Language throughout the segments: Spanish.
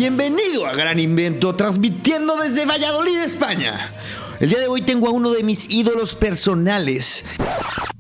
Bienvenido a Gran Invento, transmitiendo desde Valladolid, España. El día de hoy tengo a uno de mis ídolos personales.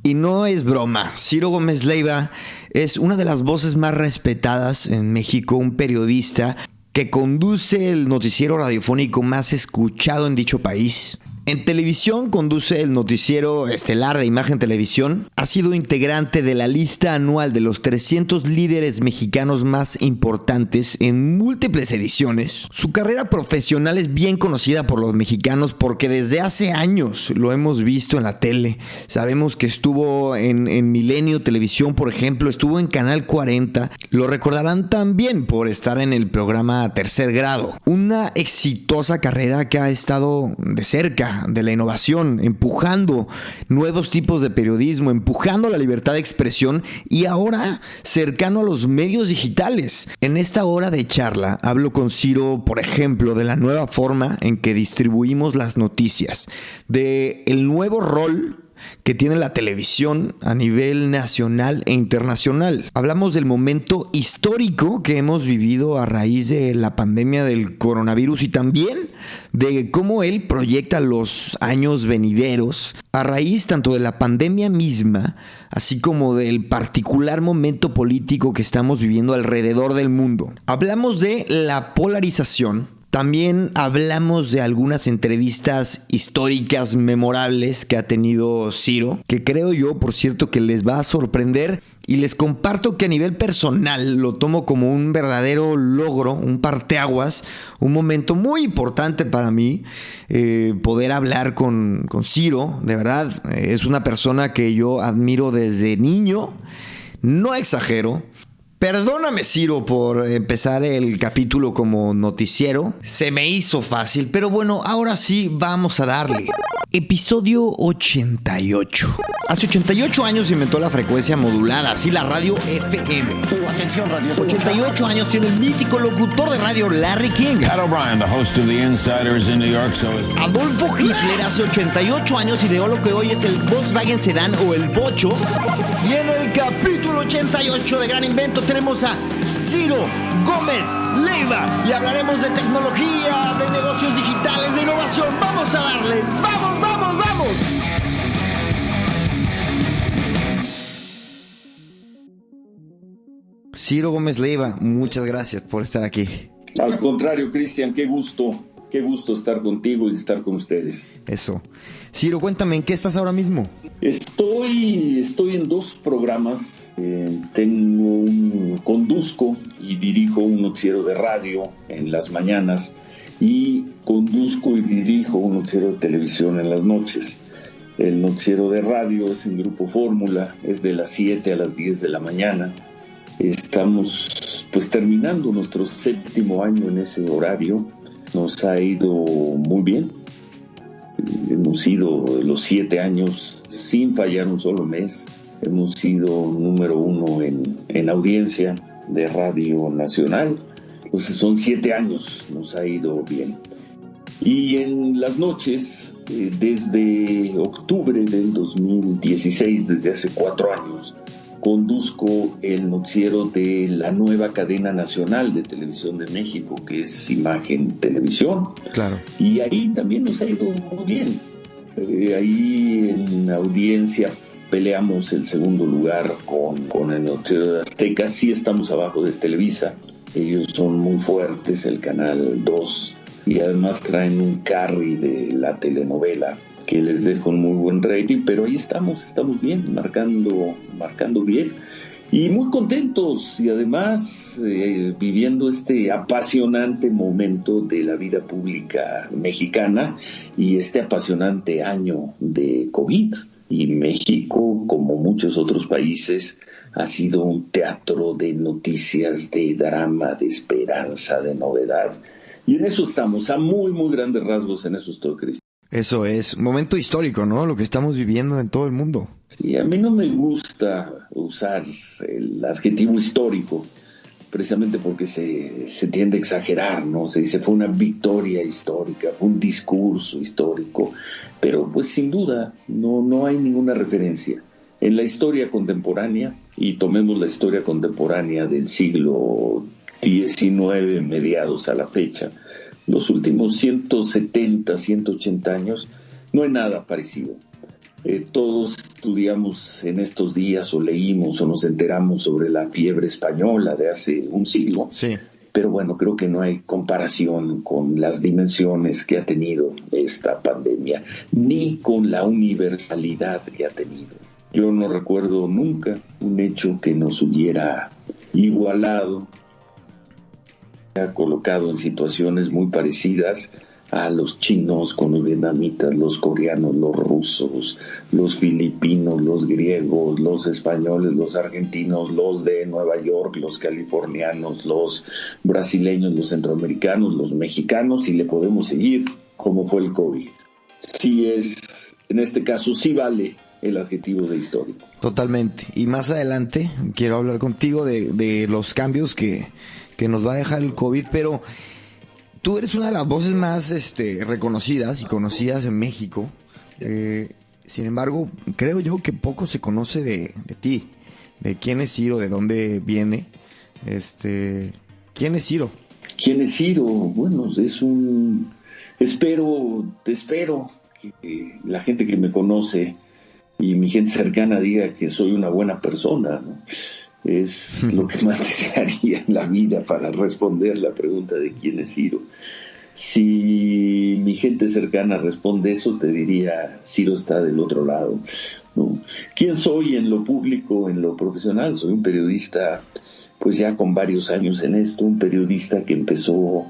Y no es broma, Ciro Gómez Leiva es una de las voces más respetadas en México, un periodista que conduce el noticiero radiofónico más escuchado en dicho país. En televisión conduce el noticiero estelar de Imagen Televisión. Ha sido integrante de la lista anual de los 300 líderes mexicanos más importantes en múltiples ediciones. Su carrera profesional es bien conocida por los mexicanos porque desde hace años lo hemos visto en la tele. Sabemos que estuvo en Milenio Televisión, por ejemplo, estuvo en Canal 40. Lo recordarán también por estar en el programa Tercer Grado. Una exitosa carrera que ha estado de cerca de la innovación, empujando nuevos tipos de periodismo, empujando la libertad de expresión y ahora cercano a los medios digitales. En esta hora de charla hablo con Ciro, por ejemplo, de la nueva forma en que distribuimos las noticias, de el nuevo rol que tiene la televisión a nivel nacional e internacional. Hablamos del momento histórico que hemos vivido a raíz de la pandemia del coronavirus y también de cómo él proyecta los años venideros a raíz tanto de la pandemia misma, así como del particular momento político que estamos viviendo alrededor del mundo. Hablamos de la polarización. También hablamos de algunas entrevistas históricas memorables que ha tenido Ciro, que creo yo, por cierto, que les va a sorprender. Y les comparto que a nivel personal lo tomo como un verdadero logro, un parteaguas, un momento muy importante para mí, poder hablar con Ciro. De verdad, es una persona que yo admiro desde niño, no exagero. Perdóname, Ciro, por empezar el capítulo como noticiero. Se me hizo fácil, pero bueno, ahora sí vamos a darle. Episodio 88. Hace 88 años se inventó la frecuencia modulada, así la radio FM. Atención, radio. 88 años tiene el mítico locutor de radio Larry King. Pat O'Brien, the host of The Insiders in New York. Adolfo Hitler hace 88 años ideó lo que hoy es el Volkswagen Sedán o el Bocho. Y en el capítulo 88 de Gran Invento tenemos a Ciro Gómez Leiva y hablaremos de tecnología, de negocios digitales, de innovación. ¡Vamos a darle! ¡Vamos, vamos, vamos! Ciro Gómez Leiva, muchas gracias por estar aquí. Al contrario, Cristian, qué gusto estar contigo y estar con ustedes. Eso. Ciro, cuéntame, ¿en qué estás ahora mismo? Estoy en dos programas. Conduzco y dirijo un noticiero de radio en las mañanas y conduzco y dirijo un noticiero de televisión en las noches. El noticiero de radio es en Grupo Fórmula, es de las 7 a las 10 de la mañana. Estamos pues terminando nuestro 7º año en ese horario. Nos ha ido muy bien. Hemos ido los 7 años sin fallar un solo mes. Hemos sido número 1 en audiencia de Radio Nacional. Entonces son 7 años, nos ha ido bien. Y en las noches, desde octubre del 2016, desde hace 4 años, conduzco el noticiero de la nueva cadena nacional de televisión de México, que es Imagen Televisión. Claro. Y ahí también nos ha ido muy bien. Ahí en audiencia peleamos el segundo lugar con el noticiero de Azteca. Sí estamos abajo de Televisa. Ellos son muy fuertes, el Canal 2, y además traen un carry de la telenovela que les deja un muy buen rating, pero ahí estamos bien, marcando bien y muy contentos, y además viviendo este apasionante momento de la vida pública mexicana y este apasionante año de COVID. Y México, como muchos otros países, ha sido un teatro de noticias, de drama, de esperanza, de novedad. Y en eso estamos, a muy, muy grandes rasgos, en eso estoy, Cristian. Eso es, momento histórico, ¿no? Lo que estamos viviendo en todo el mundo. Sí, a mí no me gusta usar el adjetivo histórico, precisamente porque se tiende a exagerar, ¿no? Se dice fue una victoria histórica, fue un discurso histórico, pero pues sin duda no hay ninguna referencia. En la historia contemporánea, y tomemos la historia contemporánea del siglo XIX mediados a la fecha, los últimos 170, 180 años, no hay nada parecido. Todos estudiamos en estos días o leímos o nos enteramos sobre la fiebre española de hace un siglo. Sí. Pero bueno, creo que no hay comparación con las dimensiones que ha tenido esta pandemia, ni con la universalidad que ha tenido. Yo no recuerdo nunca un hecho que nos hubiera igualado, ha colocado en situaciones muy parecidas a los chinos con los vietnamitas, los coreanos, los rusos, los filipinos, los griegos, los españoles, los argentinos, los de Nueva York, los californianos, los brasileños, los centroamericanos, los mexicanos, y le podemos seguir cómo fue el COVID. Sí es, en este caso, sí vale el adjetivo de histórico. Totalmente. Y más adelante quiero hablar contigo de los cambios que nos va a dejar el COVID, pero tú eres una de las voces más reconocidas y conocidas en México. Sin embargo, creo yo que poco se conoce de ti, de quién es Ciro, de dónde viene. ¿Quién es Ciro? ¿Quién es Ciro? Bueno, es un... Espero que la gente que me conoce y mi gente cercana diga que soy una buena persona, ¿no? Es lo que más desearía en la vida para responder la pregunta de quién es Ciro. Si mi gente cercana responde eso, te diría, Ciro está del otro lado, ¿no? ¿Quién soy en lo público, en lo profesional? Soy un periodista, pues ya con varios años en esto, un periodista que empezó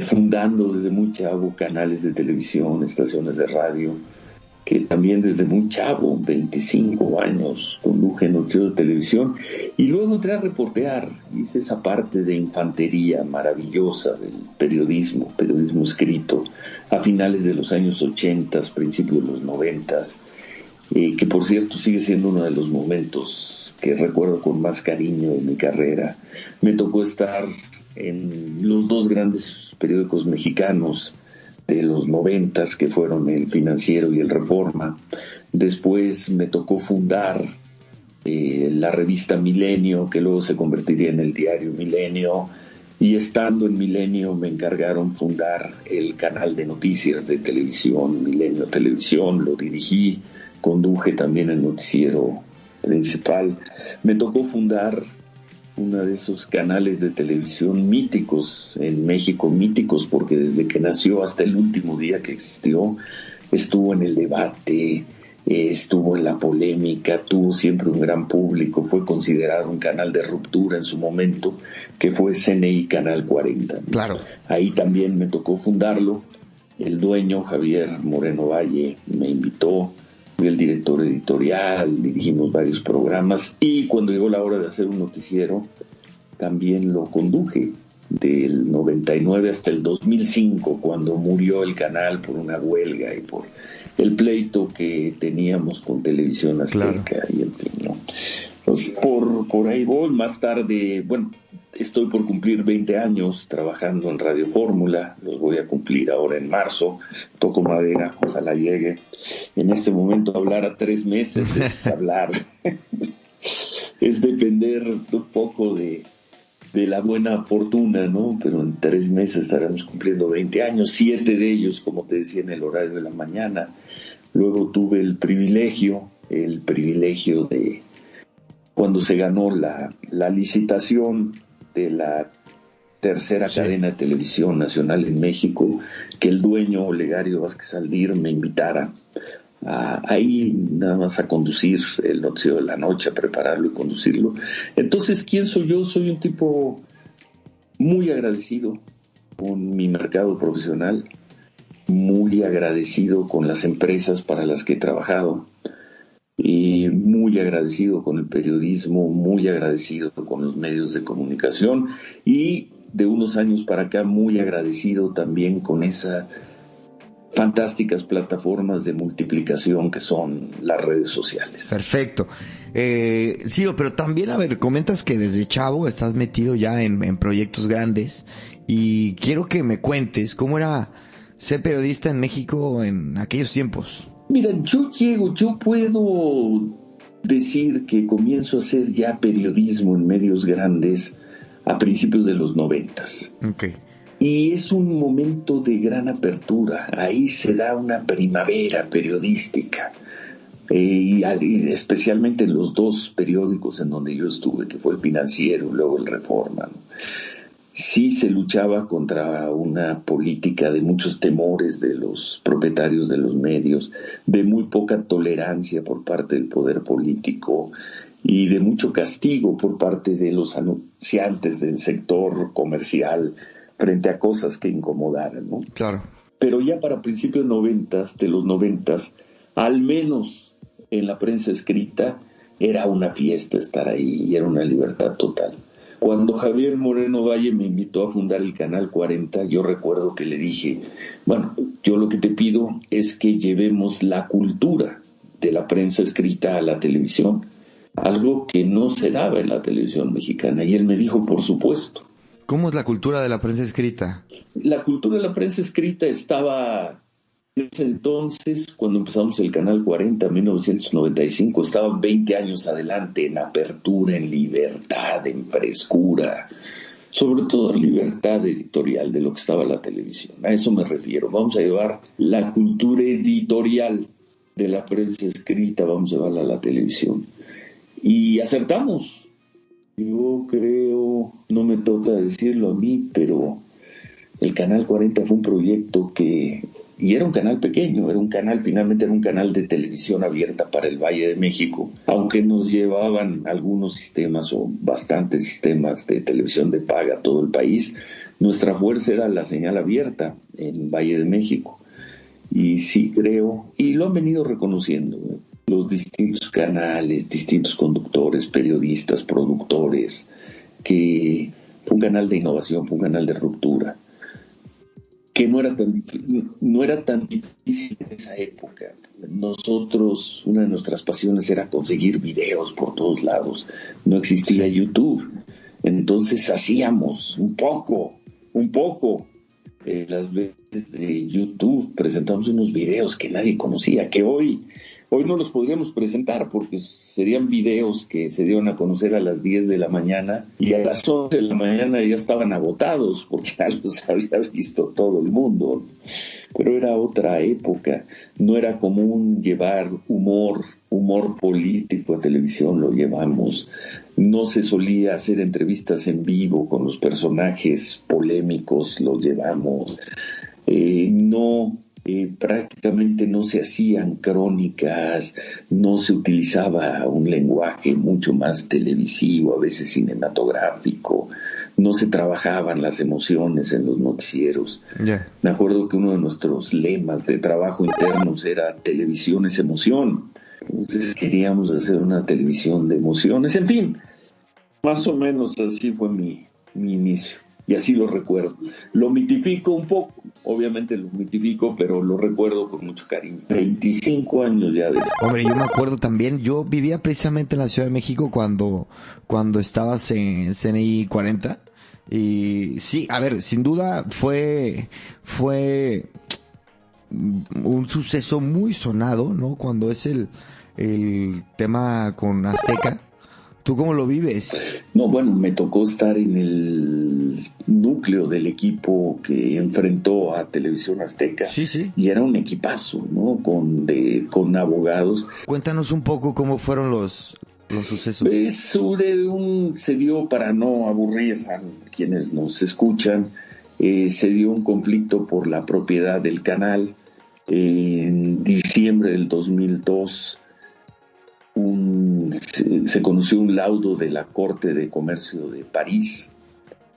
fundando desde muy chavo canales de televisión, estaciones de radio, que también desde muy chavo, 25 años, conduje noticiero de televisión y luego entré a reportear. Hice esa parte de infantería maravillosa del periodismo escrito, a finales de los años 80, principios de los 90, que por cierto sigue siendo uno de los momentos que recuerdo con más cariño de mi carrera. Me tocó estar en los dos grandes periódicos mexicanos de los 90, que fueron El Financiero y El Reforma. Después me tocó fundar la revista Milenio, que luego se convertiría en el diario Milenio, y estando en Milenio me encargaron fundar el canal de noticias de televisión, Milenio Televisión. Lo dirigí, conduje también el noticiero principal. Me tocó fundar uno de esos canales de televisión míticos en México, míticos porque desde que nació hasta el último día que existió, estuvo en el debate, estuvo en la polémica, tuvo siempre un gran público, fue considerado un canal de ruptura en su momento, que fue CNI Canal 40. Claro. Ahí también me tocó fundarlo. El dueño, Javier Moreno Valle, me invitó. Fui el director editorial, dirigimos varios programas y cuando llegó la hora de hacer un noticiero, también lo conduje del 99 hasta el 2005, cuando murió el canal por una huelga y por el pleito que teníamos con Televisión Azteca. Claro. Y en fin, ¿no? Pues por ahí voy. Más tarde, bueno, estoy por cumplir 20 años trabajando en Radio Fórmula, los voy a cumplir ahora en marzo, toco madera, ojalá llegue. En este momento hablar a 3 meses es hablar, es depender un poco de la buena fortuna, ¿no? Pero en 3 meses estaremos cumpliendo 20 años, 7 de ellos, como te decía, en el horario de la mañana. Luego tuve el privilegio de cuando se ganó la licitación de la tercera cadena de televisión nacional en México, que el dueño Olegario Vázquez Aldir me invitara ahí nada más a conducir el noticiero de la noche, a prepararlo y conducirlo. Entonces, ¿quién soy yo? Soy un tipo muy agradecido con mi mercado profesional, muy agradecido con las empresas para las que he trabajado, y muy agradecido con el periodismo, muy agradecido con los medios de comunicación y de unos años para acá muy agradecido también con esas fantásticas plataformas de multiplicación que son las redes sociales. Perfecto. Ciro, pero también, a ver, comentas que desde chavo estás metido ya en proyectos grandes y quiero que me cuentes cómo era ser periodista en México en aquellos tiempos. Mira, yo puedo decir que comienzo a hacer ya periodismo en medios grandes a principios de los 90s. Okay. Y es un momento de gran apertura. Ahí se da una primavera periodística. Y especialmente en los dos periódicos en donde yo estuve, que fue el Financiero y luego el Reforma, ¿no? Sí se luchaba contra una política de muchos temores de los propietarios de los medios, de muy poca tolerancia por parte del poder político y de mucho castigo por parte de los anunciantes del sector comercial frente a cosas que incomodaran, ¿no? Claro. Pero ya para principios de los noventas, al menos en la prensa escrita, era una fiesta estar ahí y era una libertad total. Cuando Javier Moreno Valle me invitó a fundar el Canal 40, yo recuerdo que le dije, bueno, yo lo que te pido es que llevemos la cultura de la prensa escrita a la televisión, algo que no se daba en la televisión mexicana. Y él me dijo, por supuesto. ¿Cómo es la cultura de la prensa escrita? La cultura de la prensa escrita estaba... En ese entonces, cuando empezamos el Canal 40 en 1995, estaban 20 años adelante en apertura, en libertad, en frescura, sobre todo en libertad editorial de lo que estaba la televisión. A eso me refiero. Vamos a llevar la cultura editorial de la prensa escrita, vamos a llevarla a la televisión. Y acertamos. Yo creo, no me toca decirlo a mí, pero el Canal 40 fue un proyecto que... Y era un canal pequeño, finalmente era un canal de televisión abierta para el Valle de México, aunque nos llevaban algunos sistemas o bastantes sistemas de televisión de paga a todo el país. Nuestra fuerza era la señal abierta en Valle de México. Y sí creo, y lo han venido reconociendo, los distintos canales, distintos conductores, periodistas, productores, que fue un canal de innovación, fue un canal de ruptura, que no era tan difícil en esa época. Nosotros, una de nuestras pasiones era conseguir videos por todos lados. No existía YouTube. Entonces hacíamos un poco, las veces de YouTube, presentamos unos videos que nadie conocía, que hoy no los podríamos presentar porque serían videos que se dieron a conocer a las 10 de la mañana y a las 11 de la mañana ya estaban agotados porque ya los había visto todo el mundo. Pero era otra época, no era común llevar humor político a televisión, lo llevamos. No se solía hacer entrevistas en vivo con los personajes polémicos, los llevamos. Prácticamente no se hacían crónicas, no se utilizaba un lenguaje mucho más televisivo, a veces cinematográfico, no se trabajaban las emociones en los noticieros. Yeah. Me acuerdo que uno de nuestros lemas de trabajo internos era televisión es emoción. Entonces queríamos hacer una televisión de emociones. En fin, más o menos así fue mi inicio. Y así lo recuerdo. Lo mitifico un poco, obviamente lo mitifico, pero lo recuerdo con mucho cariño. 25 años ya de eso. Hombre, yo me acuerdo también, yo vivía precisamente en la Ciudad de México cuando estabas en CNI 40. Y sí, a ver, sin duda fue un suceso muy sonado, ¿no? Cuando es el tema con Azteca. ¿Tú cómo lo vives? No, bueno, me tocó estar en el núcleo del equipo que enfrentó a Televisión Azteca. Sí, sí. Y era un equipazo, ¿no? Con abogados. Cuéntanos un poco cómo fueron los sucesos. Se dio, para no aburrir a quienes nos escuchan, se dio un conflicto por la propiedad del canal. En diciembre del 2002 se conoció un laudo de la Corte de Comercio de París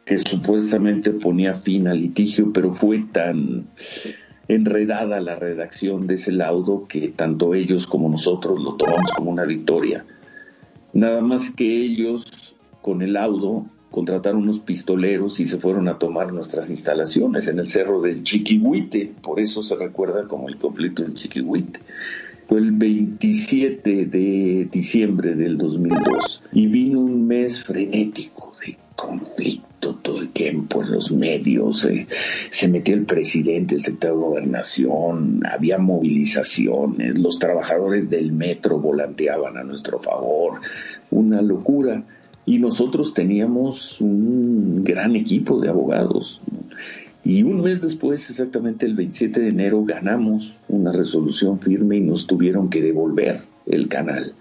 que supuestamente ponía fin al litigio, pero fue tan enredada la redacción de ese laudo que tanto ellos como nosotros lo tomamos como una victoria. Nada más que ellos, con el laudo, contrataron unos pistoleros y se fueron a tomar nuestras instalaciones en el Cerro del Chiquihuite, por eso se recuerda como el conflicto del Chiquihuite. Fue el 27 de diciembre del 2002 y vino un mes frenético de conflicto todo el tiempo en los medios. Se metió el presidente, el secretario de Gobernación, había movilizaciones, los trabajadores del metro volanteaban a nuestro favor, una locura. Y nosotros teníamos un gran equipo de abogados, ¿no? Y un mes después, exactamente el 27 de enero, ganamos una resolución firme y nos tuvieron que devolver el canal.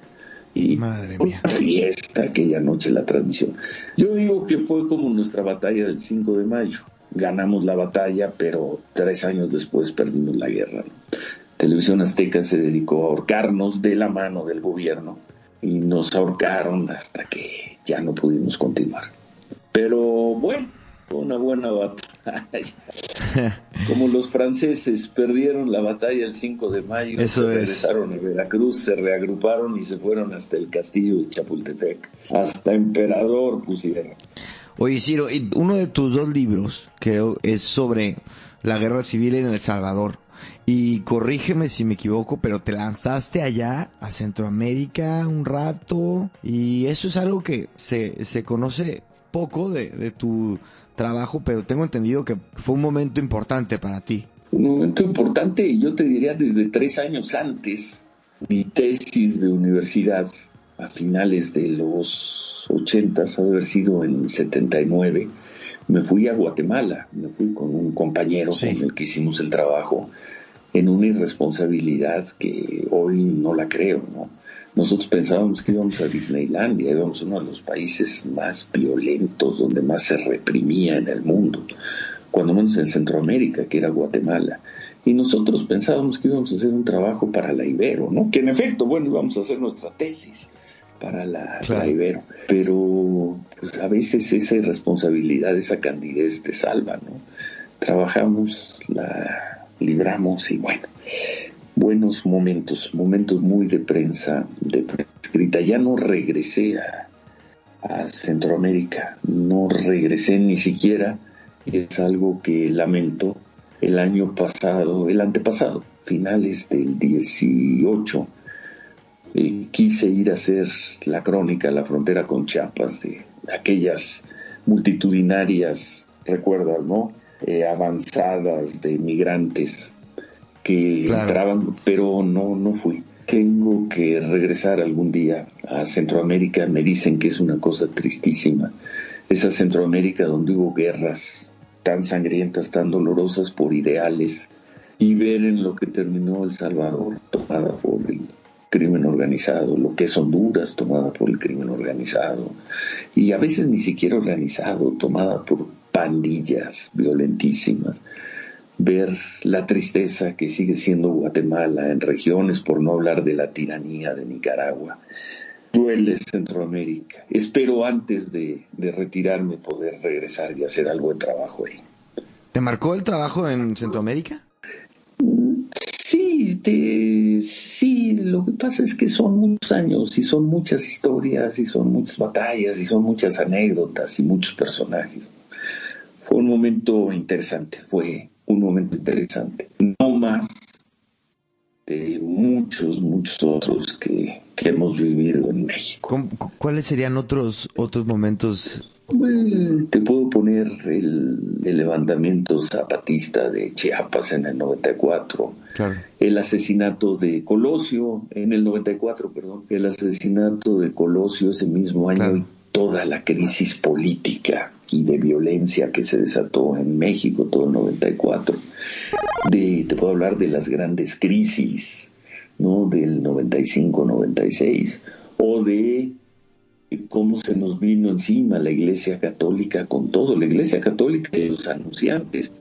Y madre mía, una fiesta aquella noche la transmisión. Yo digo que fue como nuestra batalla del 5 de mayo. Ganamos la batalla, pero 3 años después perdimos la guerra, ¿no? Televisión Azteca se dedicó a ahorcarnos de la mano del gobierno y nos ahorcaron hasta que ya no pudimos continuar. Pero bueno, fue una buena batalla. Como los franceses perdieron la batalla el 5 de mayo, regresaron a Veracruz, se reagruparon y se fueron hasta el castillo de Chapultepec. Hasta emperador pusieron. Oye, Ciro, uno de tus 2 libros, creo, es sobre la guerra civil en El Salvador. Y corrígeme si me equivoco, pero te lanzaste allá a Centroamérica un rato, y eso es algo que se conoce poco de tu trabajo, pero tengo entendido que fue un momento importante para ti. Un momento importante, y yo te diría desde 3 años antes. Mi tesis de universidad a finales de los 80s, ha de haber sido en el 79, me fui a Guatemala, me fui con un compañero con el que hicimos el trabajo, en una irresponsabilidad que hoy no la creo, ¿no? Nosotros pensábamos que íbamos a Disneylandia, íbamos a uno de los países más violentos, donde más se reprimía en el mundo, cuando menos en Centroamérica, que era Guatemala. Y nosotros pensábamos que íbamos a hacer un trabajo para la Ibero, ¿no? Que en efecto, bueno, íbamos a hacer nuestra tesis para la Ibero. Pero pues a veces esa irresponsabilidad, esa candidez te salva, ¿no? Trabajamos, la libramos y bueno, buenos momentos muy de prensa escrita. Ya no regresé a Centroamérica, no regresé ni siquiera, es algo que lamento. El año pasado, el antepasado, finales del 18, quise ir a hacer la crónica, la frontera con Chiapas, de aquellas multitudinarias, recuerdas, ¿no? Avanzadas de migrantes que entraban, pero no fui. Tengo que regresar algún día a Centroamérica. Me dicen que es una cosa tristísima, esa Centroamérica donde hubo guerras tan sangrientas, tan dolorosas por ideales, y ver en lo que terminó El Salvador, tomada por el crimen organizado, lo que es Honduras, tomada por el crimen organizado, y a veces ni siquiera organizado, tomada por pandillas violentísimas. Ver la tristeza que sigue siendo Guatemala en regiones, por no hablar de la tiranía de Nicaragua. Duele Centroamérica. Espero antes de retirarme poder regresar y hacer algo de trabajo ahí. ¿Te marcó el trabajo en Centroamérica? Sí, lo que pasa es que son muchos años y son muchas historias y son muchas batallas y son muchas anécdotas y muchos personajes. Fue un momento interesante, no más de muchos otros que hemos vivido en México. ¿Cuáles serían otros momentos? Te puedo poner el levantamiento zapatista de Chiapas en el 94, claro. El asesinato de Colosio en el 94, el asesinato de Colosio ese mismo año, claro. Y toda la crisis política y de violencia que se desató en México todo el 94. Te puedo hablar de las grandes crisis, ¿no? Del 95-96, o de cómo se nos vino encima la Iglesia Católica con todo, la Iglesia Católica y los anunciantes,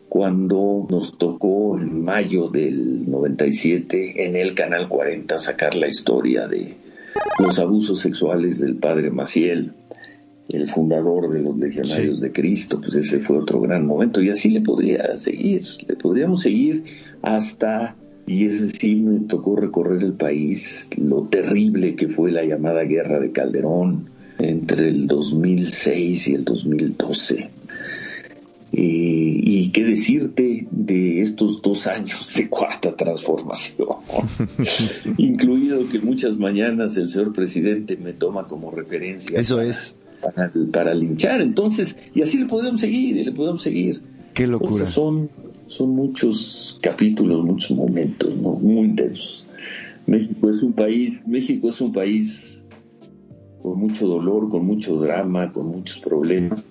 cuando nos tocó en mayo del 97 en el Canal 40 sacar la historia de los abusos sexuales del padre Maciel, el fundador de los Legionarios de Cristo. Pues ese fue otro gran momento, y así le podríamos seguir hasta, y ese sí me tocó recorrer el país, lo terrible que fue la llamada Guerra de Calderón entre el 2006 y el 2012. Y qué decirte de estos 2 años de cuarta transformación, incluido que muchas mañanas el señor presidente me toma como referencia. Eso es. Para linchar. Entonces, y así le podemos seguir. Qué locura. Son muchos capítulos, muchos momentos, ¿no? Muy intensos. México es un país con mucho dolor, con mucho drama, con muchos problemas,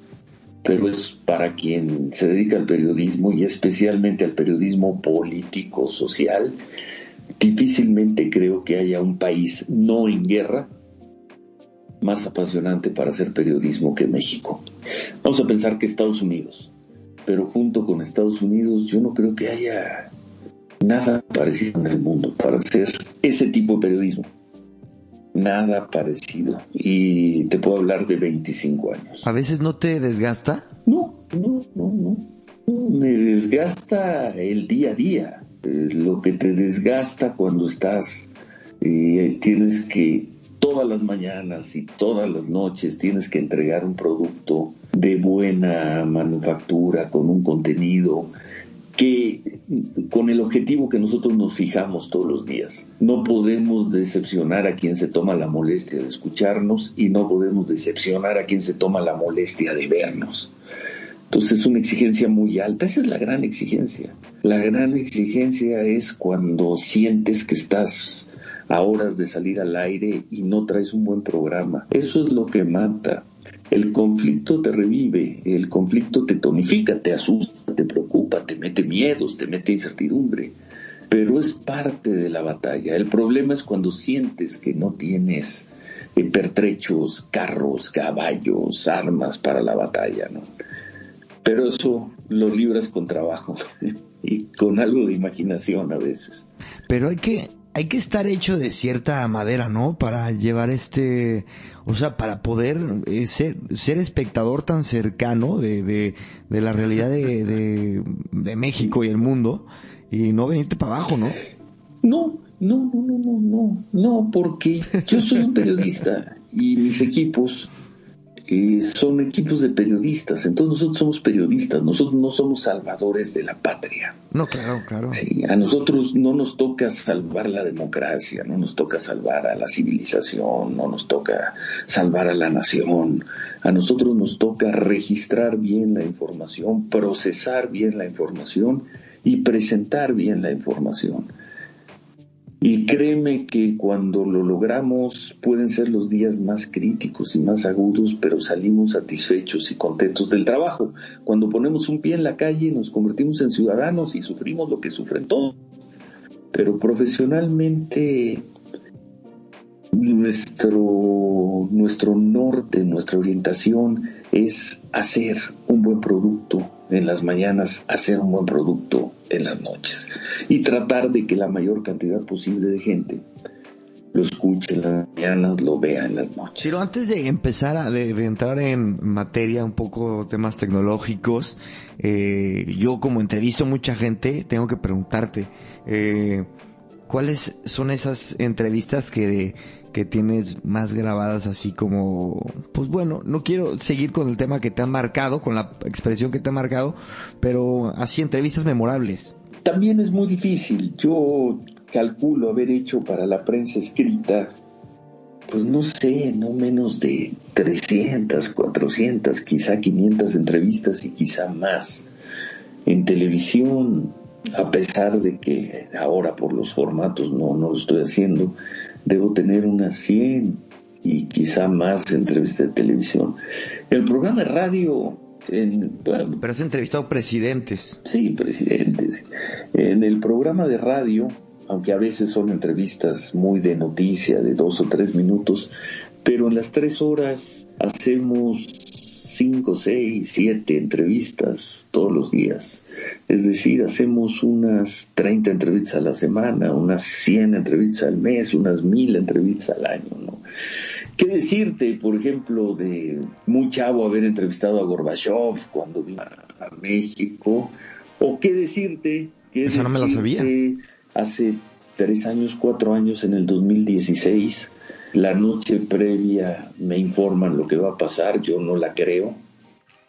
pero es para quien se dedica al periodismo y especialmente al periodismo político, social. Difícilmente creo que haya un país no en guerra más apasionante para hacer periodismo que México. Vamos a pensar que Estados Unidos, pero junto con Estados Unidos yo no creo que haya nada parecido en el mundo para hacer ese tipo de periodismo. Nada parecido. Y te puedo hablar de 25 años. ¿A veces no te desgasta? No. Me desgasta el día a día. Lo que te desgasta cuando estás, tienes que todas las mañanas y todas las noches tienes que entregar un producto de buena manufactura, con un contenido que con el objetivo que nosotros nos fijamos todos los días. No podemos decepcionar a quien se toma la molestia de escucharnos y no podemos decepcionar a quien se toma la molestia de vernos. Entonces es una exigencia muy alta. Esa es la gran exigencia. La gran exigencia es cuando sientes que estás a horas de salir al aire y no traes un buen programa. Eso es lo que mata. El conflicto te revive, el conflicto te tonifica, te asusta, te preocupa, te mete miedos, te mete incertidumbre, pero es parte de la batalla. El problema es cuando sientes que no tienes pertrechos, carros, caballos, armas para la batalla, ¿no? Pero eso lo libras con trabajo y con algo de imaginación a veces. Pero hay que estar hecho de cierta madera, ¿no? Para llevar o sea, para poder ser espectador tan cercano de la realidad de México y el mundo y no venirte para abajo, ¿no? No, porque yo soy un periodista y mis equipos son equipos de periodistas, entonces nosotros somos periodistas, nosotros no somos salvadores de la patria. No, claro. Sí, a nosotros no nos toca salvar la democracia, no nos toca salvar a la civilización, no nos toca salvar a la nación. A nosotros nos toca registrar bien la información, procesar bien la información y presentar bien la información. Y créeme que cuando lo logramos pueden ser los días más críticos y más agudos, pero salimos satisfechos y contentos del trabajo. Cuando ponemos un pie en la calle nos convertimos en ciudadanos y sufrimos lo que sufren todos. Pero profesionalmente nuestro norte, nuestra orientación es hacer un buen producto en las mañanas, hacer un buen producto en las noches y tratar de que la mayor cantidad posible de gente lo escuche en las mañanas, lo vea en las noches. Pero antes de empezar de entrar en materia un poco temas tecnológicos, yo como entrevisto a mucha gente tengo que preguntarte ¿cuáles son esas entrevistas que tienes más grabadas así como, pues bueno, no quiero seguir con el tema que te han marcado, con la expresión que te ha marcado, pero así entrevistas memorables? También es muy difícil. Yo calculo haber hecho para la prensa escrita, pues no sé, no menos de 300, 400, quizá 500 entrevistas y quizá más. En televisión, a pesar de que ahora por los formatos no lo estoy haciendo, debo tener unas 100 y quizá más entrevistas de televisión. El programa de radio... Pero has entrevistado presidentes. Sí, presidentes. En el programa de radio, aunque a veces son entrevistas muy de noticia, de 2 o 3 minutos, pero en las 3 horas hacemos 5, 6, 7 entrevistas todos los días. Es decir, hacemos unas 30 entrevistas a la semana, unas 100 entrevistas al mes, unas 1000 entrevistas al año, ¿no? ¿Qué decirte, por ejemplo, de muy chavo haber entrevistado a Gorbachev cuando vino a México? ¿O qué decirte? Esa no me la sabía. Hace 3 años, 4 años, en el 2016, la noche previa me informan lo que va a pasar, yo no la creo.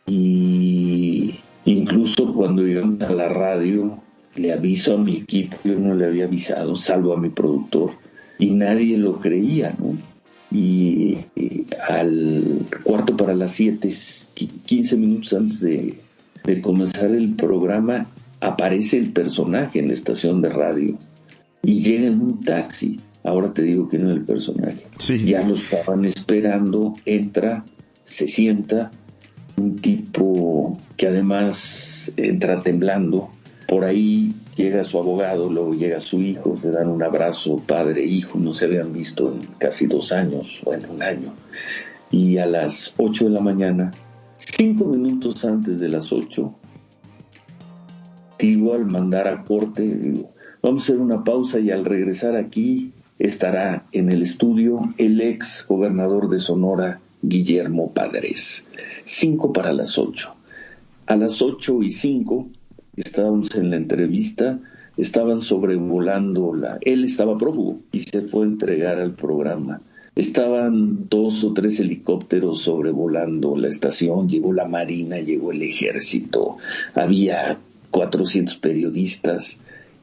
Y incluso cuando llegamos a la radio, le aviso a mi equipo, yo no le había avisado, salvo a mi productor, y nadie lo creía, ¿no? Y al 6:45, 15 minutos antes de comenzar el programa, aparece el personaje en la estación de radio y llega en un taxi Ahora te digo que no es el personaje. Sí. Ya lo estaban esperando, entra, se sienta, un tipo que además entra temblando. Por ahí llega su abogado, luego llega su hijo, se dan un abrazo, padre e hijo, no se habían visto en casi 2 años, o en 1 año. Y a las 8 de la mañana, 5 minutos antes de las 8, digo, al mandar a corte, digo, vamos a hacer una pausa y al regresar aquí estará en el estudio el ex gobernador de Sonora, Guillermo Padres. 5 para las 8. A las 8:05 estábamos en la entrevista, estaban sobrevolando él estaba prófugo y se fue a entregar al programa. Estaban 2 o 3 helicópteros sobrevolando la estación, llegó la Marina, llegó el Ejército, había 400 periodistas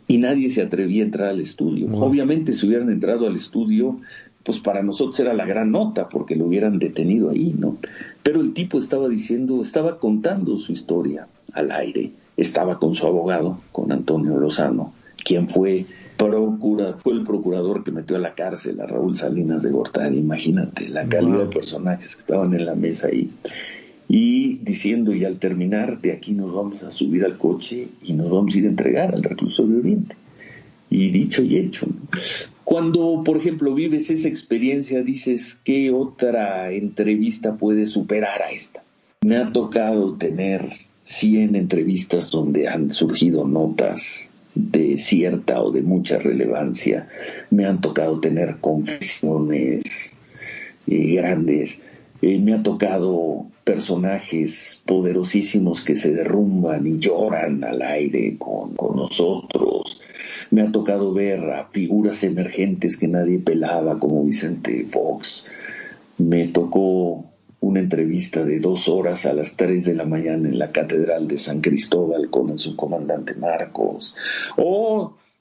y nadie se atrevía a entrar al estudio. Wow. Obviamente si hubieran entrado al estudio, pues para nosotros era la gran nota porque lo hubieran detenido ahí, ¿no? Pero el tipo estaba contando su historia al aire, estaba con su abogado, con Antonio Lozano, quien fue el procurador que metió a la cárcel a Raúl Salinas de Gortari. Imagínate la calidad de personajes que estaban en la mesa ahí. Y diciendo, y al terminar, de aquí nos vamos a subir al coche y nos vamos a ir a entregar al reclusorio Oriente. Y dicho y hecho. Cuando, por ejemplo, vives esa experiencia, dices, ¿qué otra entrevista puede superar a esta? Me ha tocado tener 100 entrevistas donde han surgido notas de cierta o de mucha relevancia. Me han tocado tener confesiones grandes. Me ha tocado personajes poderosísimos que se derrumban y lloran al aire con nosotros. Me ha tocado ver a figuras emergentes que nadie pelaba, como Vicente Fox. Me tocó una entrevista de 2 horas a las 3 de la mañana en la Catedral de San Cristóbal con el subcomandante Marcos.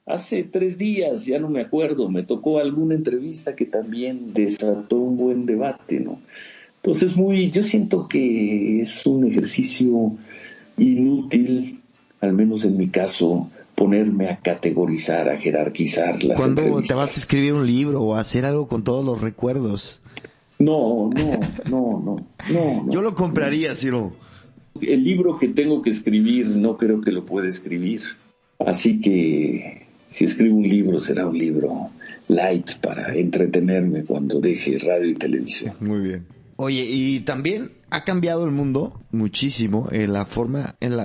Hace 3 días, ya no me acuerdo, me tocó alguna entrevista que también desató un buen debate, ¿no? Entonces yo siento que es un ejercicio inútil, al menos en mi caso, ponerme a categorizar, a jerarquizar las ¿Cuándo entrevistas. te vas a escribir un libro o a hacer algo con todos los recuerdos? No. Yo lo compraría, Ciro. El libro que tengo que escribir no creo que lo pueda escribir. Así que si escribo un libro será un libro light para entretenerme cuando deje radio y televisión. Muy bien. Oye, y también ha cambiado el mundo muchísimo la forma en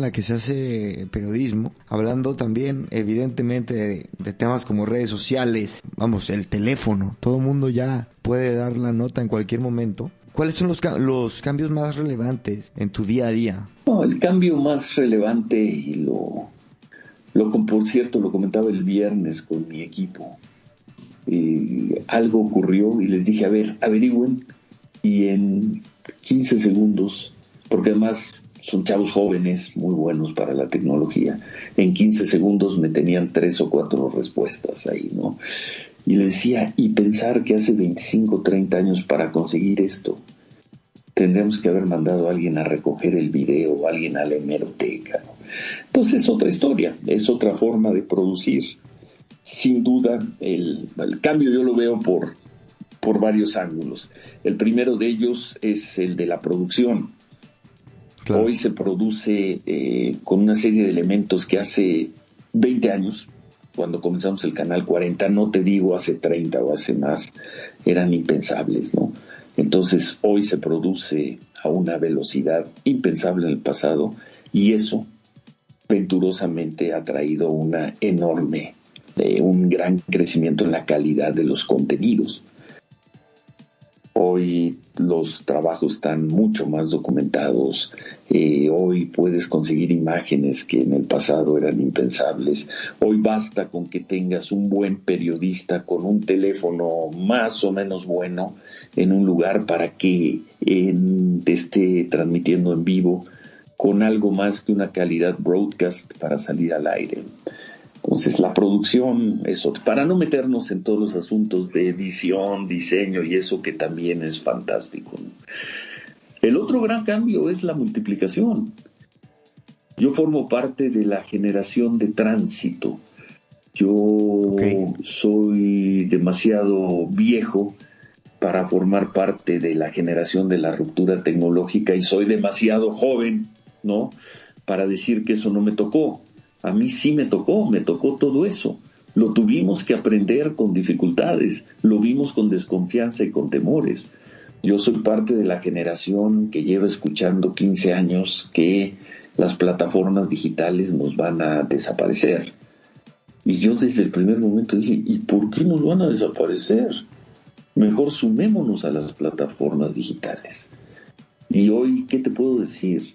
la que se hace periodismo, hablando también evidentemente de temas como redes sociales, vamos, el teléfono, todo el mundo ya puede dar la nota en cualquier momento. ¿Cuáles son los cambios más relevantes en tu día a día? No, el cambio más relevante, y por cierto, lo comentaba el viernes con mi equipo, algo ocurrió y les dije, a ver, averigüen, y en 15 segundos, porque además son chavos jóvenes, muy buenos para la tecnología, en 15 segundos me tenían 3 o 4 respuestas ahí, ¿no? Y le decía, y pensar que hace 25, 30 años para conseguir esto, tendríamos que haber mandado a alguien a recoger el video, o a alguien a la hemeroteca, ¿no? Entonces es otra historia, es otra forma de producir. Sin duda, el cambio yo lo veo por varios ángulos. El primero de ellos es el de la producción. Claro. Hoy se produce con una serie de elementos que hace 20 años, cuando comenzamos el Canal 40, no te digo hace 30 o hace más, eran impensables, ¿no? Entonces hoy se produce a una velocidad impensable en el pasado, y eso venturosamente ha traído un gran crecimiento en la calidad de los contenidos. Hoy los trabajos están mucho más documentados. Hoy puedes conseguir imágenes que en el pasado eran impensables. Hoy basta con que tengas un buen periodista con un teléfono más o menos bueno en un lugar para que te esté transmitiendo en vivo con algo más que una calidad broadcast para salir al aire. Entonces la producción es otra, para no meternos en todos los asuntos de edición, diseño y eso que también es fantástico, ¿no? El otro gran cambio es la multiplicación. Yo formo parte de la generación de tránsito. Yo soy demasiado viejo para formar parte de la generación de la ruptura tecnológica y soy demasiado joven, ¿no?, para decir que eso no me tocó. A mí sí me tocó todo eso. Lo tuvimos que aprender con dificultades, lo vimos con desconfianza y con temores. Yo soy parte de la generación que lleva escuchando 15 años que las plataformas digitales nos van a desaparecer. Y yo desde el primer momento dije, ¿y por qué nos van a desaparecer? Mejor sumémonos a las plataformas digitales. Y hoy, ¿qué te puedo decir?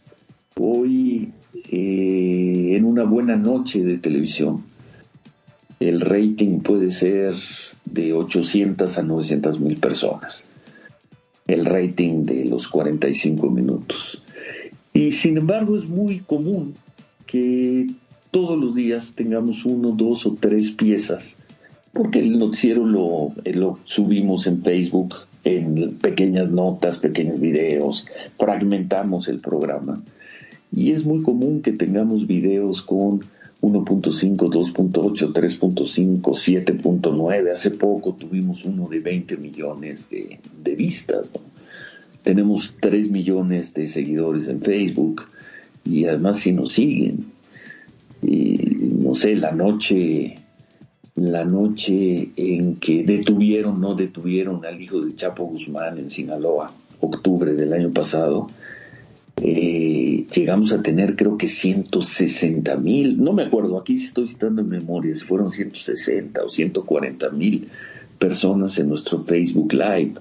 Hoy, en una buena noche de televisión, el rating puede ser de 800 a 900 mil personas. El rating de los 45 minutos. Y sin embargo es muy común que todos los días tengamos 1, 2 o 3 piezas, porque el noticiero lo subimos en Facebook, en pequeñas notas, pequeños videos, fragmentamos el programa. Y es muy común que tengamos videos con 1.5, 2.8, 3.5, 7.9. Hace poco tuvimos uno de 20 millones de vistas, ¿no? Tenemos 3 millones de seguidores en Facebook y además si nos siguen. Y no sé, la noche en que no detuvieron al hijo de Chapo Guzmán en Sinaloa, octubre del año pasado, llegamos a tener creo que 160,000, no me acuerdo, aquí estoy citando en memoria, si fueron 160 o 140,000 personas en nuestro Facebook Live,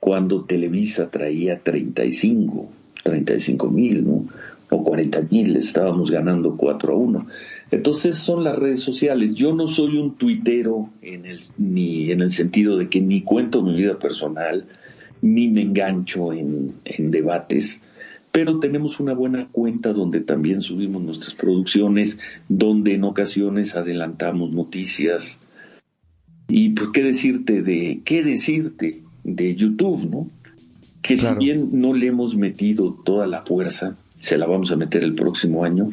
cuando Televisa traía 35,000, ¿no? O 40,000, estábamos ganando 4-1. Entonces son las redes sociales. Yo no soy un tuitero ni en el sentido de que ni cuento mi vida personal, ni me engancho en debates, pero tenemos una buena cuenta donde también subimos nuestras producciones, donde en ocasiones adelantamos noticias. Y pues qué decirte de YouTube, ¿no? Que claro, si bien no le hemos metido toda la fuerza, se la vamos a meter el próximo año,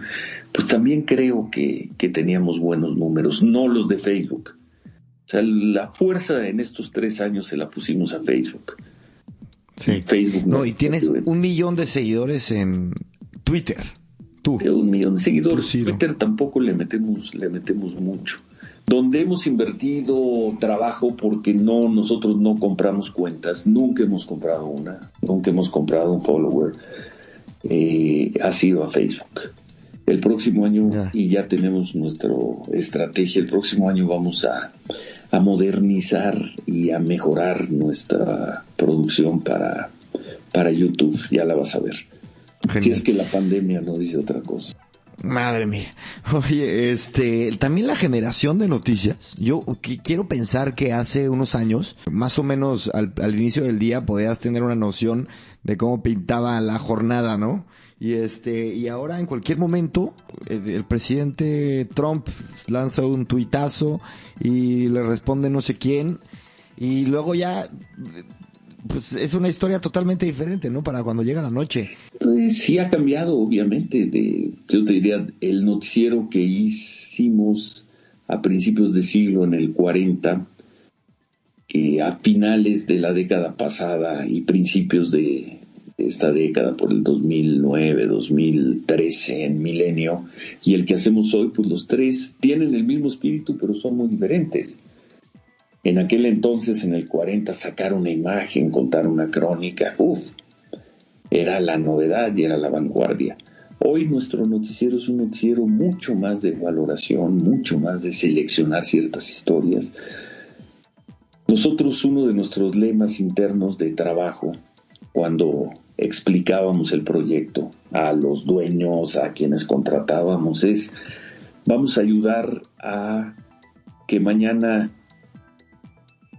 pues también creo que teníamos buenos números, no los de Facebook. O sea, la fuerza en estos 3 años se la pusimos a Facebook. Sí. Facebook no, y tienes 1 millón de seguidores en Twitter. Tú. 1 millón de seguidores. Twitter tampoco le metemos mucho. Donde hemos invertido trabajo porque nosotros no compramos cuentas, nunca hemos comprado una, nunca hemos comprado un follower, ha sido a Facebook. El próximo año, y ya tenemos nuestra estrategia, el próximo año vamos a modernizar y a mejorar nuestra producción para YouTube, ya la vas a ver. Genial. Si es que la pandemia no dice otra cosa. Madre mía. Oye, también la generación de noticias. Yo quiero pensar que hace unos años, más o menos al inicio del día, podías tener una noción de cómo pintaba la jornada, ¿no? Y ahora en cualquier momento, el presidente Trump lanza un tuitazo y le responde no sé quién, y luego ya, pues es una historia totalmente diferente, ¿no? Para cuando llega la noche. Pues sí ha cambiado, obviamente. Yo te diría, el noticiero que hicimos a principios de siglo, en el 40, a finales de la década pasada y principios de esta década, por el 2009, 2013, en Milenio, y el que hacemos hoy, pues los tres tienen el mismo espíritu, pero son muy diferentes. En aquel entonces, en el 40, sacar una imagen, contar una crónica, era la novedad y era la vanguardia. Hoy nuestro noticiero es un noticiero mucho más de valoración, mucho más de seleccionar ciertas historias. Nosotros, uno de nuestros lemas internos de trabajo, cuando explicábamos el proyecto a los dueños, a quienes contratábamos, es: vamos a ayudar a que mañana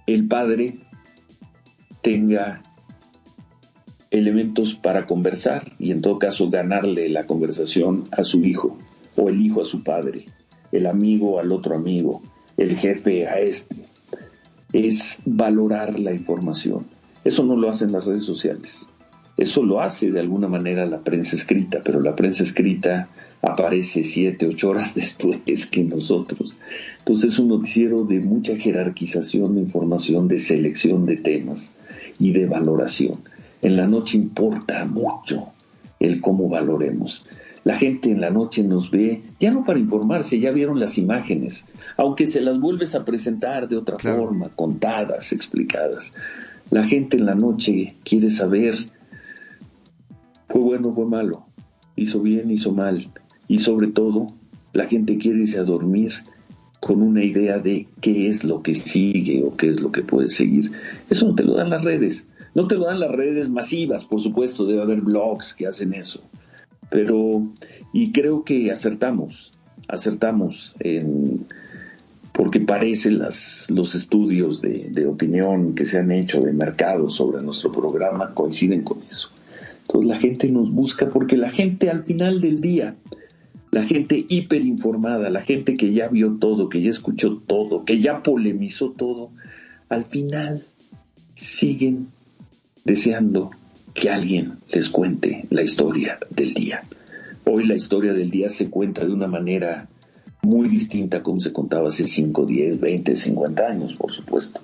el padre tenga elementos para conversar y en todo caso ganarle la conversación a su hijo, o el hijo a su padre, el amigo al otro amigo, el jefe a este. Es valorar la información. Eso no lo hacen las redes sociales. Eso lo hace de alguna manera la prensa escrita, pero la prensa escrita aparece 7, 8 horas después que nosotros. Entonces es un noticiero de mucha jerarquización de información, de selección de temas y de valoración. En la noche importa mucho el cómo valoremos. La gente en la noche nos ve, ya no para informarse, ya vieron las imágenes, aunque se las vuelves a presentar de otra forma, contadas, explicadas. La gente en la noche quiere saber, fue bueno, fue malo, hizo bien, hizo mal, y sobre todo, la gente quiere irse a dormir con una idea de qué es lo que sigue o qué es lo que puede seguir. Eso no te lo dan las redes, no te lo dan las redes masivas, por supuesto, debe haber blogs que hacen eso. Pero, y creo que acertamos porque parece los estudios de opinión que se han hecho de mercado sobre nuestro programa coinciden con eso. Entonces la gente nos busca porque la gente al final del día, la gente hiperinformada, la gente que ya vio todo, que ya escuchó todo, que ya polemizó todo, al final siguen deseando que alguien les cuente la historia del día. Hoy la historia del día se cuenta de una manera muy distinta a como se contaba hace 5, 10, 20, 50 años, por supuesto.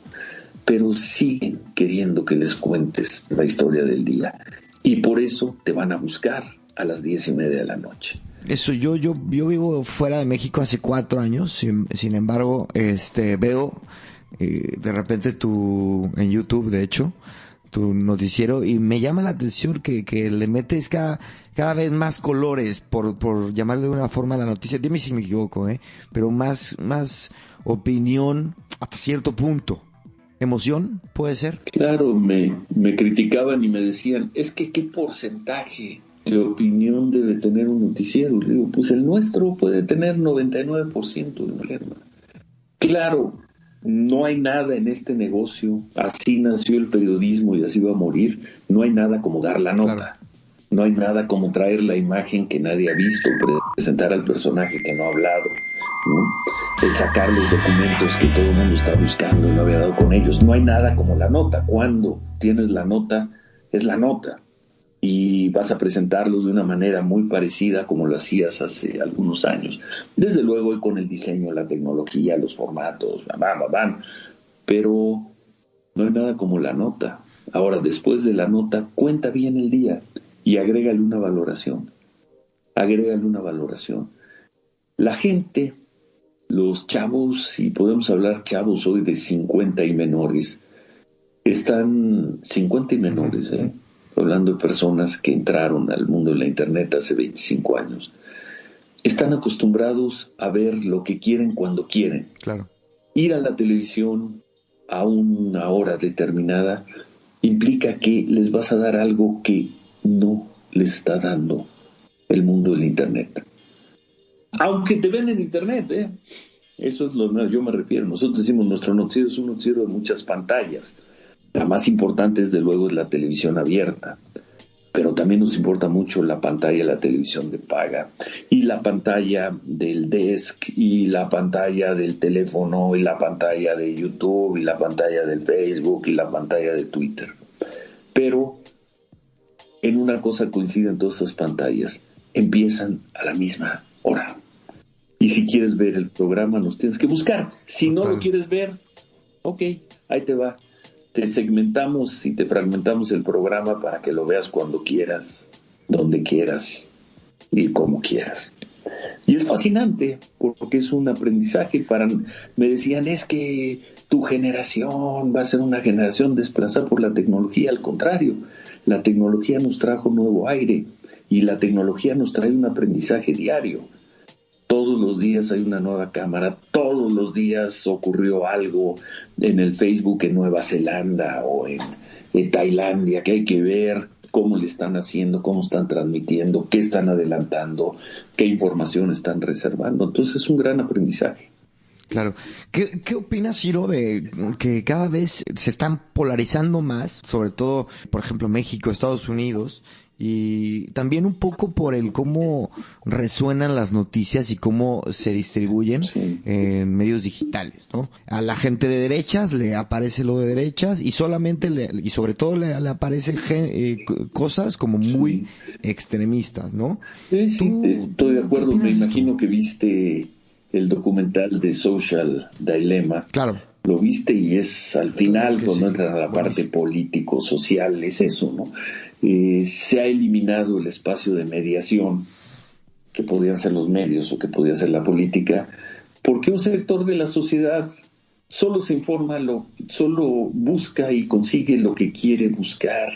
Pero siguen queriendo que les cuentes la historia del día. Y por eso te van a buscar a las 10:30 de la noche. Eso, yo vivo fuera de México hace 4 años, sin embargo, veo de repente en YouTube, de hecho, tu noticiero, y me llama la atención que le metes cada vez más colores, por llamarle de una forma a la noticia. Dime si me equivoco, pero más opinión hasta cierto punto. ¿Emoción puede ser? Claro, me criticaban y me decían, es que ¿qué porcentaje de opinión debe tener un noticiero? Le digo, pues el nuestro puede tener 99% de problema. Claro, no hay nada en este negocio, así nació el periodismo y así va a morir, no hay nada como dar la nota. Claro. No hay nada como traer la imagen que nadie ha visto, presentar al personaje que no ha hablado, ¿no? Sacar los documentos que todo el mundo está buscando y no había dado con ellos. No hay nada como la nota. Cuando tienes la nota, es la nota. Y vas a presentarlo de una manera muy parecida como lo hacías hace algunos años. Desde luego hoy con el diseño, la tecnología, los formatos, pero no hay nada como la nota. Ahora, después de la nota, cuenta bien el día y agrégale una valoración. La gente, los chavos, si podemos hablar chavos hoy de 50 y menores, están 50 y menores, hablando de personas que entraron al mundo de la internet hace 25 años, están acostumbrados a ver lo que quieren cuando quieren. Claro. Ir a la televisión a una hora determinada implica que les vas a dar algo que no les está dando el mundo del internet. Aunque te ven en internet, eso es lo que yo me refiero. Nosotros decimos, nuestro noticiero es un noticiero de muchas pantallas. La más importante, desde luego, es la televisión abierta. Pero también nos importa mucho la pantalla de la televisión de paga, y la pantalla del desk, y la pantalla del teléfono, y la pantalla de YouTube, y la pantalla del Facebook, y la pantalla de Twitter. Pero en una cosa coinciden todas esas pantallas: empiezan a la misma hora. Y si quieres ver el programa, nos tienes que buscar. Si no lo quieres ver, ok, ahí te va. Te segmentamos y te fragmentamos el programa para que lo veas cuando quieras, donde quieras y como quieras. Y es fascinante porque es un aprendizaje. Me decían, es que tu generación va a ser una generación desplazada por la tecnología. Al contrario, la tecnología nos trajo nuevo aire y la tecnología nos trae un aprendizaje diario. Todos los días hay una nueva cámara, todos los días ocurrió algo en el Facebook en Nueva Zelanda o en Tailandia, que hay que ver cómo le están haciendo, cómo están transmitiendo, qué están adelantando, qué información están reservando. Entonces es un gran aprendizaje. Claro. ¿Qué opinas, Ciro, de que cada vez se están polarizando más, sobre todo, por ejemplo, México, Estados Unidos Y también un poco por el cómo resuenan las noticias y cómo se distribuyen en medios digitales, ¿no? A la gente de derechas le aparece lo de derechas y solamente y sobre todo le aparece cosas como muy extremistas, ¿no? Sí, estoy de acuerdo. Me imagino que viste el documental de Social Dilemma. Claro. Lo viste y es al final, cuando entra a la parte Buenísimo. político-social, es eso, ¿no? Se ha eliminado el espacio de mediación que podían ser los medios o que podía ser la política, porque un sector de la sociedad solo se informa, solo busca y consigue lo que quiere buscar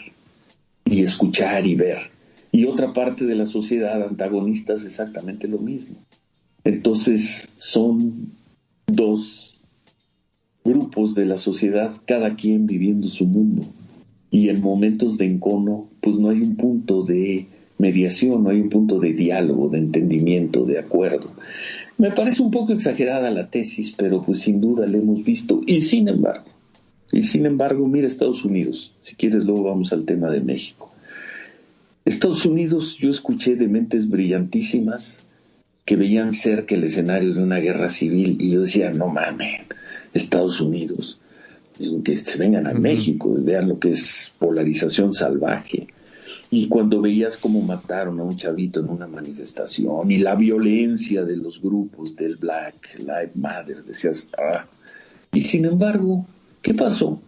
y escuchar y ver. Y otra parte de la sociedad antagonista es exactamente lo mismo. Entonces son dos grupos de la sociedad, cada quien viviendo su mundo. Y en momentos de encono, pues no hay un punto de mediación, no hay un punto de diálogo, de entendimiento, de acuerdo. Me parece un poco exagerada la tesis, pero pues sin duda la hemos visto. Y sin embargo, mira Estados Unidos. Si quieres, luego vamos al tema de México. Estados Unidos, yo escuché de mentes brillantísimas que veían cerca el escenario de una guerra civil y yo decía, no mames, Estados Unidos, que se vengan a México y vean lo que es polarización salvaje. Y cuando veías cómo mataron a un chavito en una manifestación y la violencia de los grupos del Black Lives Matter, decías, Y sin embargo, ¿qué pasó?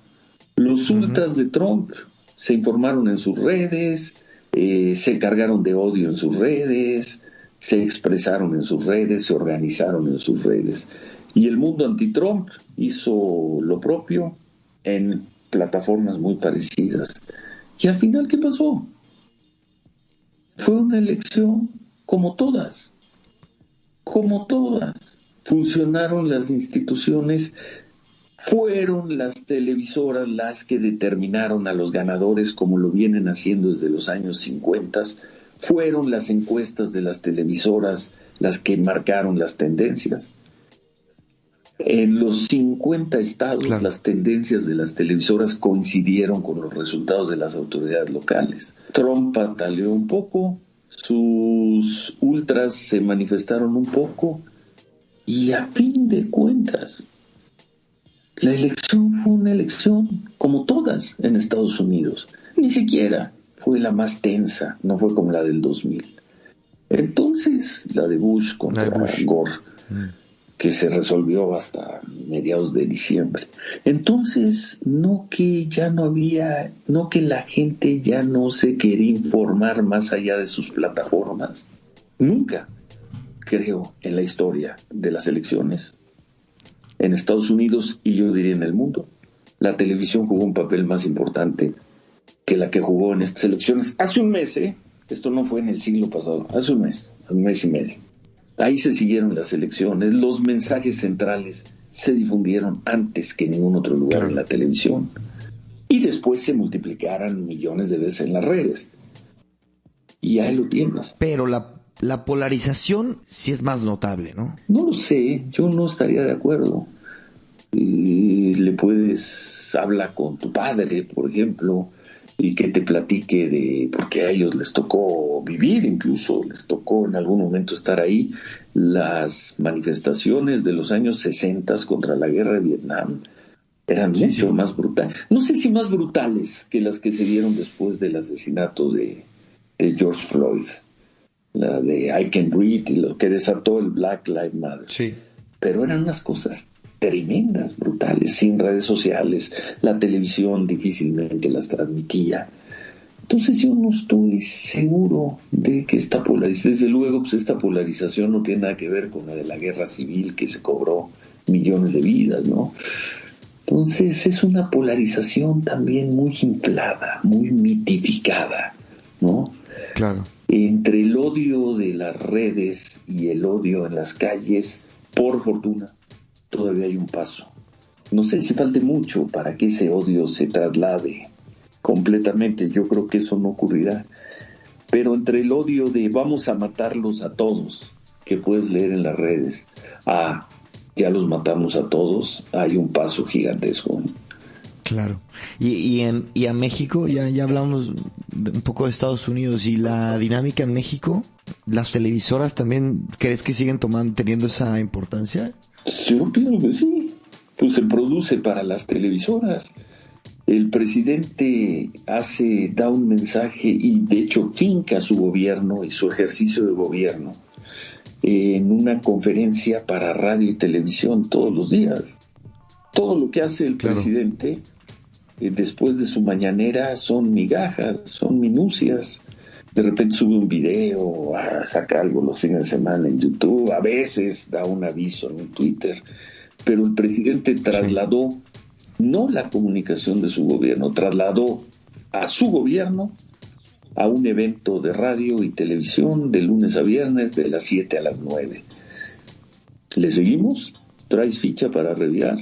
Los ultras de Trump se informaron en sus redes, se cargaron de odio en sus redes, se expresaron en sus redes, se organizaron en sus redes. Y el mundo anti-Trump hizo lo propio en plataformas muy parecidas. Y al final, ¿qué pasó? Fue una elección como todas. Funcionaron las instituciones, fueron las televisoras las que determinaron a los ganadores, como lo vienen haciendo desde los años 50. Fueron las encuestas de las televisoras las que marcaron las tendencias. En los 50 estados, claro, las tendencias de las televisoras coincidieron con los resultados de las autoridades locales. Trump pataleó un poco, sus ultras se manifestaron un poco, y a fin de cuentas, la elección fue una elección como todas en Estados Unidos. Ni siquiera fue la más tensa, no fue como la del 2000. Entonces, la de Bush contra Gore, que se resolvió hasta mediados de diciembre. Entonces, no que la gente ya no se quería informar más allá de sus plataformas. Nunca, creo, en la historia de las elecciones en Estados Unidos, y yo diría en el mundo, la televisión jugó un papel más importante que la que jugó en estas elecciones. Hace un mes, esto no fue en el siglo pasado, hace un mes y medio. Ahí se siguieron las elecciones, los mensajes centrales se difundieron antes que en ningún otro lugar en la televisión. Y después se multiplicaron millones de veces en las redes. Y ahí lo tienes. Pero la polarización sí es más notable, ¿no? No lo sé, yo no estaría de acuerdo. Le puedes hablar con tu padre, por ejemplo, y que te platique porque a ellos les tocó vivir, incluso les tocó en algún momento estar ahí, las manifestaciones de los años 60 contra la guerra de Vietnam eran mucho más brutales. No sé si más brutales que las que se dieron después del asesinato de George Floyd, la de I Can Breathe y lo que desató el Black Lives Matter. Sí. Pero eran unas cosas tremendas, brutales, sin redes sociales, la televisión difícilmente las transmitía. Entonces yo no estoy seguro de que esta polarización, desde luego, pues esta polarización no tiene nada que ver con la de la guerra civil que se cobró millones de vidas, ¿no? Entonces es una polarización también muy inflada, muy mitificada, ¿no? Claro. Entre el odio de las redes y el odio en las calles, por fortuna, todavía hay un paso. No sé si falte mucho para que ese odio se traslade completamente. Yo creo que eso no ocurrirá. Pero entre el odio de vamos a matarlos a todos, que puedes leer en las redes, ya los matamos a todos, hay un paso gigantesco. Claro. Y a México, ya hablamos un poco de Estados Unidos y la dinámica en México, ¿las televisoras también crees que siguen teniendo esa importancia? Yo pienso que sí. Pues se produce para las televisoras. El presidente da un mensaje y de hecho finca su gobierno y su ejercicio de gobierno en una conferencia para radio y televisión todos los días. Todo lo que hace el presidente después de su mañanera son migajas, son minucias. De repente sube un video, saca algo los fines de semana en YouTube, a veces da un aviso en Twitter, pero el presidente trasladó no la comunicación de su gobierno, trasladó a su gobierno a un evento de radio y televisión de lunes a viernes de las 7 a las 9. ¿Le seguimos? ¿Traes ficha para revirar?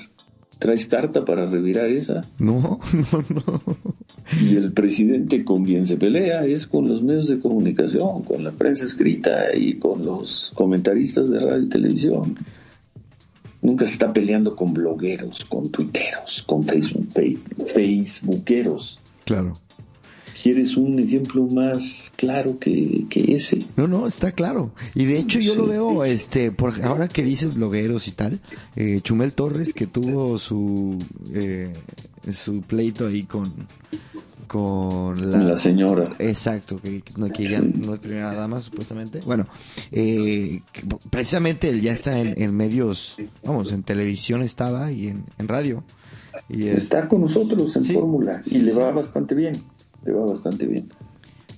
¿Traes carta para revirar esa? No. Y el presidente con quien se pelea es con los medios de comunicación, con la prensa escrita y con los comentaristas de radio y televisión. Nunca se está peleando con blogueros, con tuiteros, con facebookeros. Claro. ¿Quieres un ejemplo más claro que ese? No, está claro. Y de hecho yo lo veo, ahora que dices blogueros y tal, Chumel Torres, que tuvo su pleito ahí con la señora. Exacto, que ya no es primera dama, supuestamente. Bueno, precisamente él ya está en medios, vamos, en televisión estaba y en radio. Y está con nosotros en Fórmula y le va bastante bien.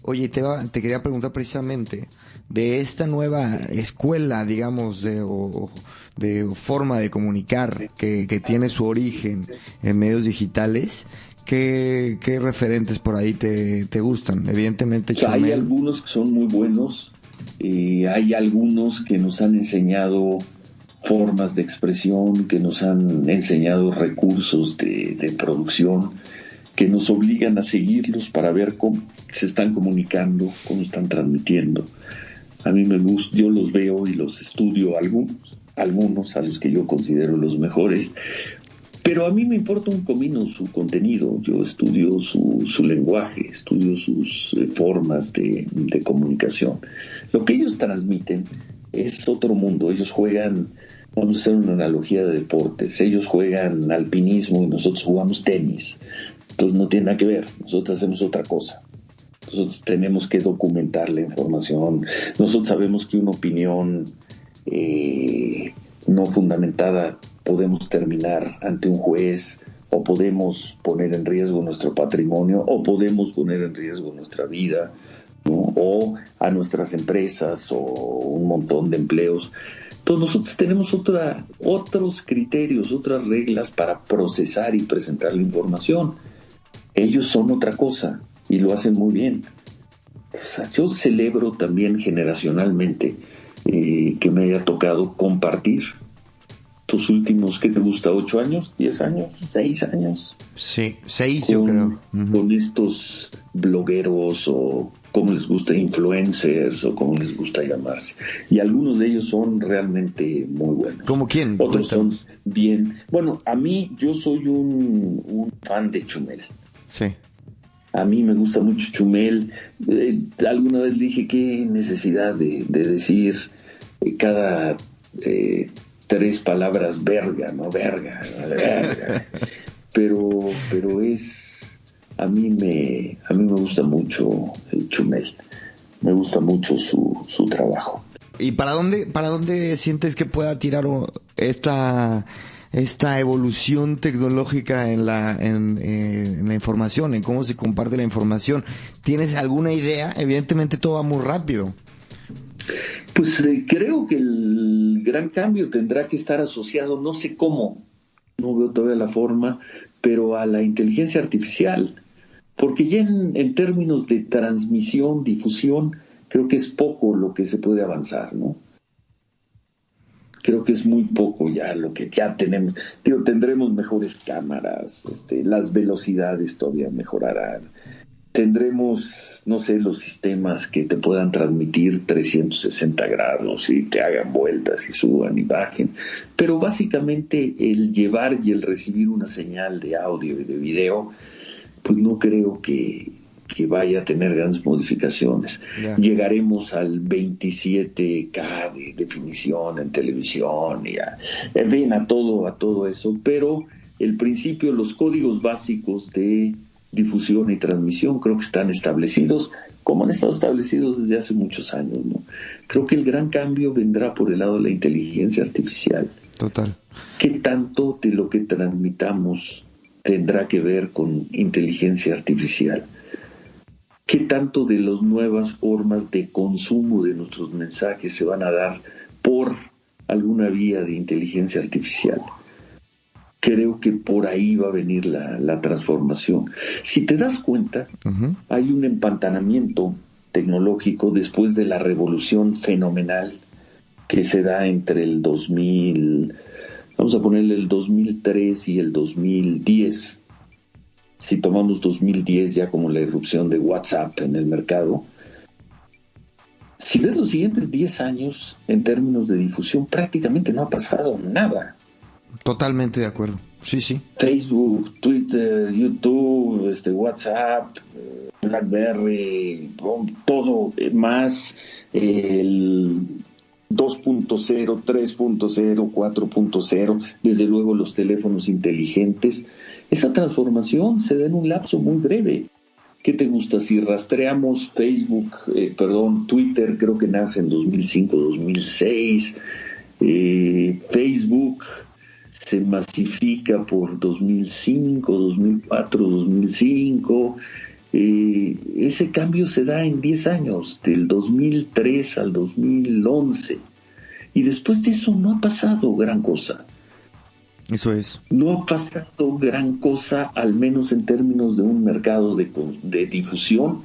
Oye, te quería preguntar precisamente de esta nueva escuela, digamos, de forma de comunicar que tiene su origen en medios digitales. ¿Qué referentes por ahí te gustan? Evidentemente, Chumel. Hay algunos que son muy buenos, hay algunos que nos han enseñado formas de expresión, que nos han enseñado recursos de producción, que nos obligan a seguirlos para ver cómo se están comunicando, cómo están transmitiendo. A mí me gusta, yo los veo y los estudio, algunos a los que yo considero los mejores, pero a mí me importa un comino su contenido. Yo estudio su lenguaje, estudio sus formas de comunicación. Lo que ellos transmiten es otro mundo. Ellos juegan, vamos a hacer una analogía de deportes, ellos juegan alpinismo y nosotros jugamos tenis. Entonces no tiene nada que ver, nosotros hacemos otra cosa. Nosotros tenemos que documentar la información. Nosotros sabemos que una opinión no fundamentada podemos terminar ante un juez, o podemos poner en riesgo nuestro patrimonio, o podemos poner en riesgo nuestra vida, ¿no? O a nuestras empresas, o un montón de empleos. Entonces nosotros tenemos otros criterios, otras reglas para procesar y presentar la información. Ellos son otra cosa y lo hacen muy bien. O sea, yo celebro también generacionalmente que me haya tocado compartir tus últimos, ¿qué te gusta? ¿8 años? ¿10 años? ¿6 años? Sí, 6 yo creo. Con estos blogueros o como les gusta, influencers o como les gusta llamarse. Y algunos de ellos son realmente muy buenos. ¿Cómo quién? Otros son bien. Bueno, a mí, yo soy un fan de Chumel. Sí. A mí me gusta mucho Chumel. Alguna vez dije qué necesidad de decir cada 3 palabras verga, ¿no? Verga. Pero a mí me gusta mucho Chumel. Me gusta mucho su trabajo. ¿Y para dónde sientes que pueda tirar esta evolución tecnológica en la información, en cómo se comparte la información? ¿Tienes alguna idea? Evidentemente todo va muy rápido. Pues creo que el gran cambio tendrá que estar asociado, no sé cómo, no veo todavía la forma, pero a la inteligencia artificial. Porque ya en términos de transmisión, difusión, creo que es poco lo que se puede avanzar, ¿no? Creo que es muy poco ya lo que ya tenemos. Tendremos mejores cámaras, las velocidades todavía mejorarán. Tendremos, no sé, los sistemas que te puedan transmitir 360 grados y te hagan vueltas y suban y bajen, pero básicamente el llevar y el recibir una señal de audio y de video, pues no creo que vaya a tener grandes modificaciones. Yeah. Llegaremos al 27K de definición en televisión y en fin, a todo eso, pero el principio, los códigos básicos de difusión y transmisión creo que están establecidos, como han estado establecidos desde hace muchos años, ¿no? Creo que el gran cambio vendrá por el lado de la inteligencia artificial. Total. ¿Qué tanto de lo que transmitamos tendrá que ver con inteligencia artificial? ¿Qué tanto de las nuevas formas de consumo de nuestros mensajes se van a dar por alguna vía de inteligencia artificial? Creo que por ahí va a venir la transformación. Si te das cuenta, hay un empantanamiento tecnológico después de la revolución fenomenal que se da entre el 2000, vamos a ponerle el 2003 y el 2010. Si tomamos 2010 ya como la irrupción de WhatsApp en el mercado, si ves los siguientes 10 años en términos de difusión, prácticamente no ha pasado nada. Totalmente de acuerdo. Sí, sí. Facebook, Twitter, YouTube, WhatsApp, BlackBerry, todo más el 2.0, 3.0, 4.0, desde luego los teléfonos inteligentes. Esa transformación se da en un lapso muy breve. ¿Qué te gusta? Si rastreamos Twitter creo que nace en 2005, 2006. Facebook se masifica por 2005, 2004, 2005. Ese cambio se da en 10 años, del 2003 al 2011. Y después de eso no ha pasado gran cosa. Eso es. No ha pasado gran cosa, al menos en términos de un mercado de difusión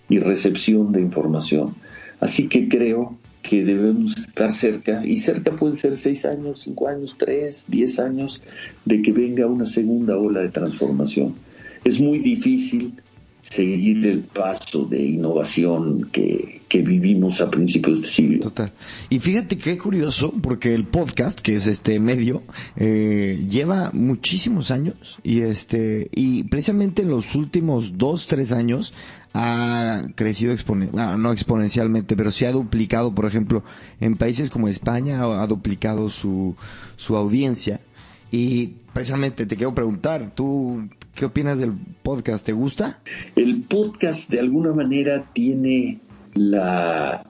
y recepción de información. Así que creo que debemos estar cerca, y cerca pueden ser 6 años, 5 años, 3, 10 años, de que venga una segunda ola de transformación. Es muy difícil seguir el paso de innovación que vivimos a principios de siglo. Total. Y fíjate qué curioso, porque el podcast, que es este medio, lleva muchísimos años y precisamente en los últimos 2-3 años ha crecido no exponencialmente, pero sí ha duplicado. Por ejemplo, en países como España ha duplicado su audiencia. Y precisamente te quiero preguntar, ¿tú qué opinas del podcast? ¿Te gusta? El podcast de alguna manera tiene la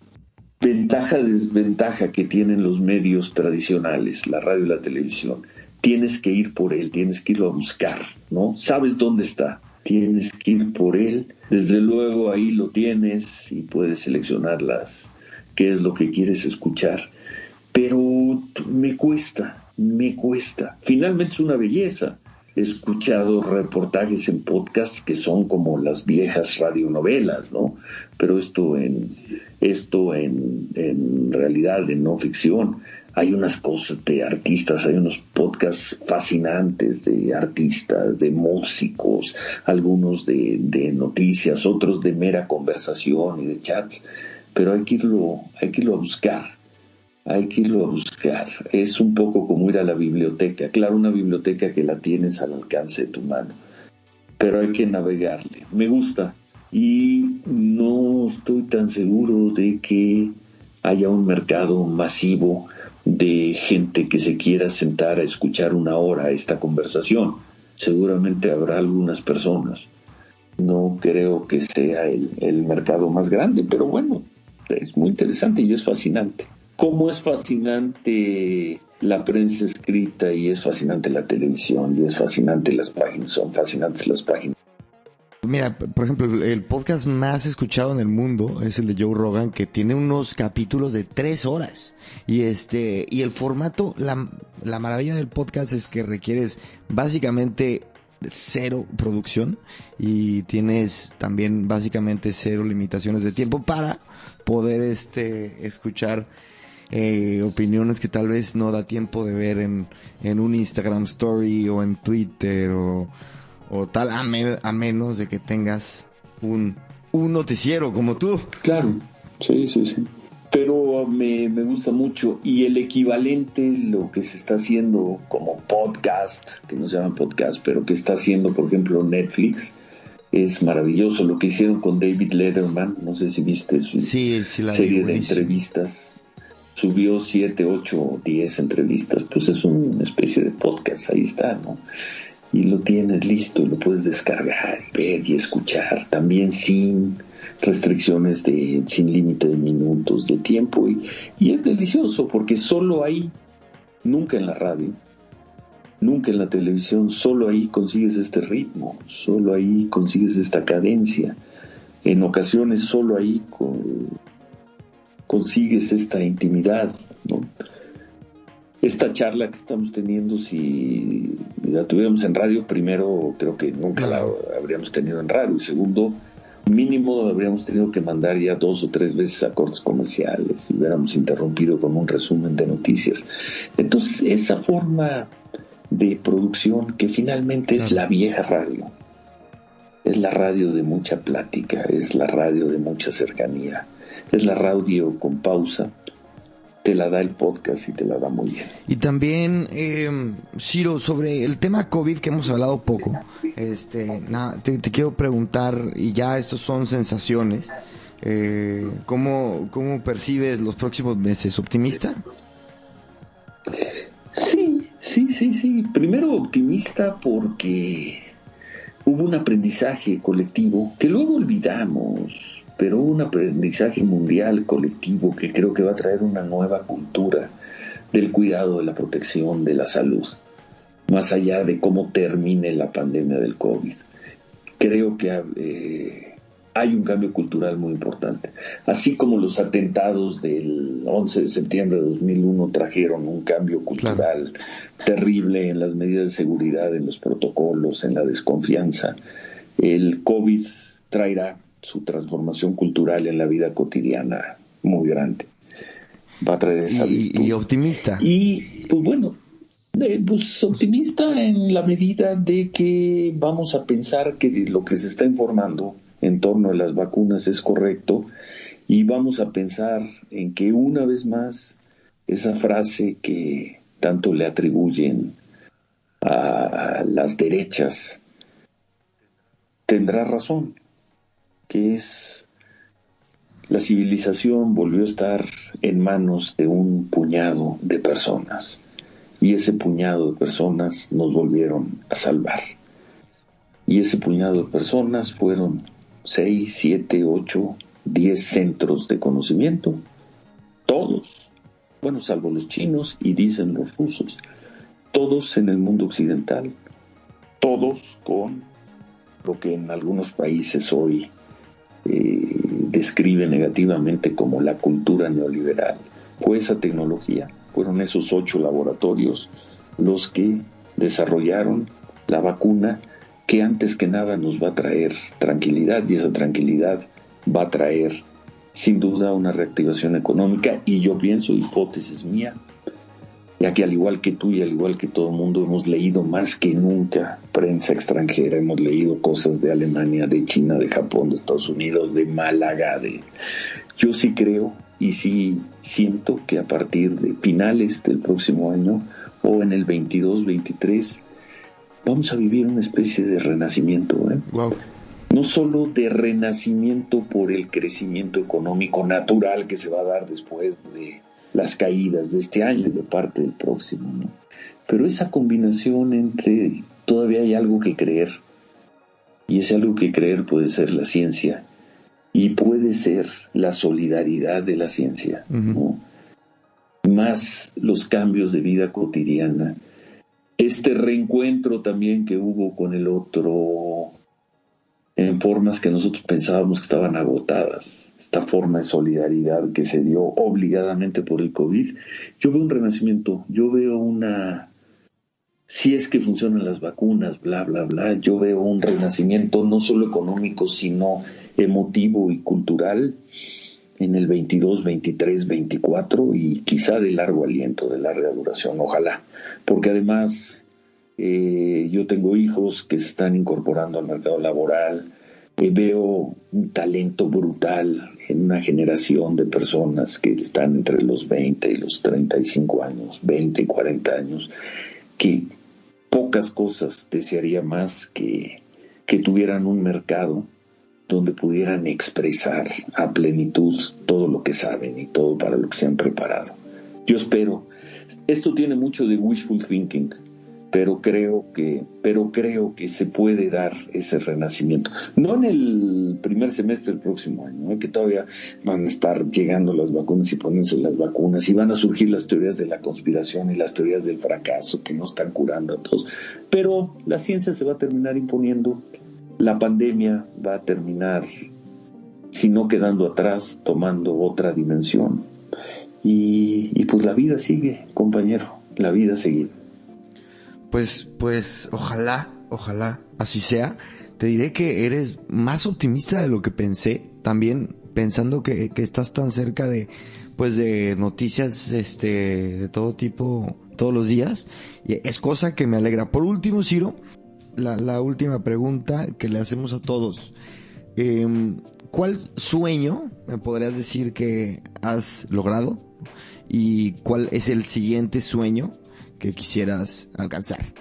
desventaja que tienen los medios tradicionales, la radio y la televisión. Tienes que ir por él, tienes que irlo a buscar, ¿no? Sabes dónde está, tienes que ir por él. Desde luego ahí lo tienes y puedes seleccionar qué es lo que quieres escuchar. Pero me cuesta. Finalmente es una belleza. He escuchado reportajes en podcast que son como las viejas radionovelas, ¿no? Pero esto en realidad, en no ficción, hay unas cosas de artistas, hay unos podcasts fascinantes de artistas, de músicos, algunos de noticias, otros de mera conversación y de chats, pero hay que irlo a buscar. Es un poco como ir a la biblioteca. Claro, una biblioteca que la tienes al alcance de tu mano, pero hay que navegarle. Me gusta y no estoy tan seguro de que haya un mercado masivo de gente que se quiera sentar a escuchar una hora esta conversación. Seguramente habrá algunas personas. No creo que sea el mercado más grande, pero bueno, es muy interesante y es fascinante. Cómo es fascinante la prensa escrita y es fascinante la televisión y es fascinante son fascinantes las páginas. Mira, por ejemplo, el podcast más escuchado en el mundo es el de Joe Rogan, que tiene unos capítulos de 3 horas. Y y el formato, la maravilla del podcast es que requieres básicamente 0 producción y tienes también básicamente 0 limitaciones de tiempo para poder escuchar opiniones que tal vez no da tiempo de ver en un Instagram Story o en Twitter o tal, a menos de que tengas un noticiero como tú. Claro, sí. Pero me gusta mucho. Y el equivalente, lo que se está haciendo como podcast, que no se llaman podcast, pero que está haciendo, por ejemplo, Netflix, es maravilloso. Lo que hicieron con David Letterman, no sé si viste su serie de entrevistas. Subió 7, 8, 10 entrevistas. Pues es una especie de podcast, ahí está, ¿no? Y lo tienes listo, lo puedes descargar, ver y escuchar, también sin restricciones, sin límite de minutos, de tiempo, y es delicioso porque solo ahí, nunca en la radio, nunca en la televisión, solo ahí consigues este ritmo, solo ahí consigues esta cadencia, en ocasiones solo ahí consigues esta intimidad, ¿no? Esta charla que estamos teniendo, si la tuviéramos en radio, primero creo que nunca la habríamos tenido en radio, y segundo, mínimo habríamos tenido que mandar ya 2 o 3 veces a cortes comerciales y hubiéramos interrumpido con un resumen de noticias. Entonces, esa forma de producción que finalmente es la vieja radio, es la radio de mucha plática, es la radio de mucha cercanía, es la radio con pausa, te la da el podcast y te la da muy bien. Y también, Ciro, sobre el tema COVID que hemos hablado poco, te quiero preguntar, y ya estos son sensaciones, ¿cómo percibes los próximos meses? ¿Optimista? Sí. Primero optimista porque hubo un aprendizaje colectivo que luego olvidamos, pero un aprendizaje mundial colectivo que creo que va a traer una nueva cultura del cuidado, de la protección, de la salud, más allá de cómo termine la pandemia del COVID. Creo que hay un cambio cultural muy importante. Así como los atentados del 11 de septiembre de 2001 trajeron un cambio cultural terrible en las medidas de seguridad, en los protocolos, en la desconfianza, el COVID traerá su transformación cultural en la vida cotidiana muy grande. Va a traer esa virtud. Y optimista. Y pues bueno, pues optimista en la medida de que vamos a pensar que lo que se está informando en torno a las vacunas es correcto, y vamos a pensar en que una vez más esa frase que tanto le atribuyen a las derechas tendrá razón, que es la civilización volvió a estar en manos de un puñado de personas, y ese puñado de personas nos volvieron a salvar, y ese puñado de personas fueron 6, 7, 8, 10 centros de conocimiento, todos, bueno, salvo los chinos y dicen los rusos, todos en el mundo occidental, todos con lo que en algunos países hoy describe negativamente como la cultura neoliberal. Fue esa tecnología, fueron esos 8 laboratorios los que desarrollaron la vacuna que antes que nada nos va a traer tranquilidad, y esa tranquilidad va a traer sin duda una reactivación económica. Y yo pienso, hipótesis mía, ya que al igual que tú y al igual que todo el mundo hemos leído más que nunca prensa extranjera, hemos leído cosas de Alemania, de China, de Japón, de Estados Unidos, de Málaga, yo sí creo y sí siento que a partir de finales del próximo año o en el 22, 23 vamos a vivir una especie de renacimiento, Wow. No solo de renacimiento por el crecimiento económico natural que se va a dar después de las caídas de este año y de parte del próximo, ¿no? Pero esa combinación entre todavía hay algo que creer, y ese algo que creer puede ser la ciencia y puede ser la solidaridad de la ciencia, ¿no? Más los cambios de vida cotidiana, este reencuentro también que hubo con el otro en formas que nosotros pensábamos que estaban agotadas, esta forma de solidaridad que se dio obligadamente por el COVID. Yo veo un renacimiento, yo veo si es que funcionan las vacunas, bla, bla, bla, yo veo un renacimiento no solo económico, sino emotivo y cultural en el 22, 23, 24 y quizá de largo aliento, de larga duración, ojalá, porque además yo tengo hijos que se están incorporando al mercado laboral, Veo un talento brutal en una generación de personas que están entre los 20 y los 35 años, 20 y 40 años, que pocas cosas desearía más que tuvieran un mercado donde pudieran expresar a plenitud todo lo que saben y todo para lo que se han preparado. Yo espero, esto tiene mucho de wishful thinking, pero creo que se puede dar ese renacimiento. No en el primer semestre del próximo año, que todavía van a estar llegando las vacunas y poniéndose las vacunas, y van a surgir las teorías de la conspiración y las teorías del fracaso que no están curando a todos. Pero la ciencia se va a terminar imponiendo, la pandemia va a terminar, si no quedando atrás, tomando otra dimensión. Y pues la vida sigue, compañero, la vida sigue. Pues ojalá así sea. Te diré que eres más optimista de lo que pensé, también pensando que estás tan cerca de noticias de todo tipo todos los días, y es cosa que me alegra. Por último, Ciro, la última pregunta que le hacemos a todos. ¿Cuál sueño me podrías decir que has logrado? ¿Y cuál es el siguiente sueño que quisieras alcanzar?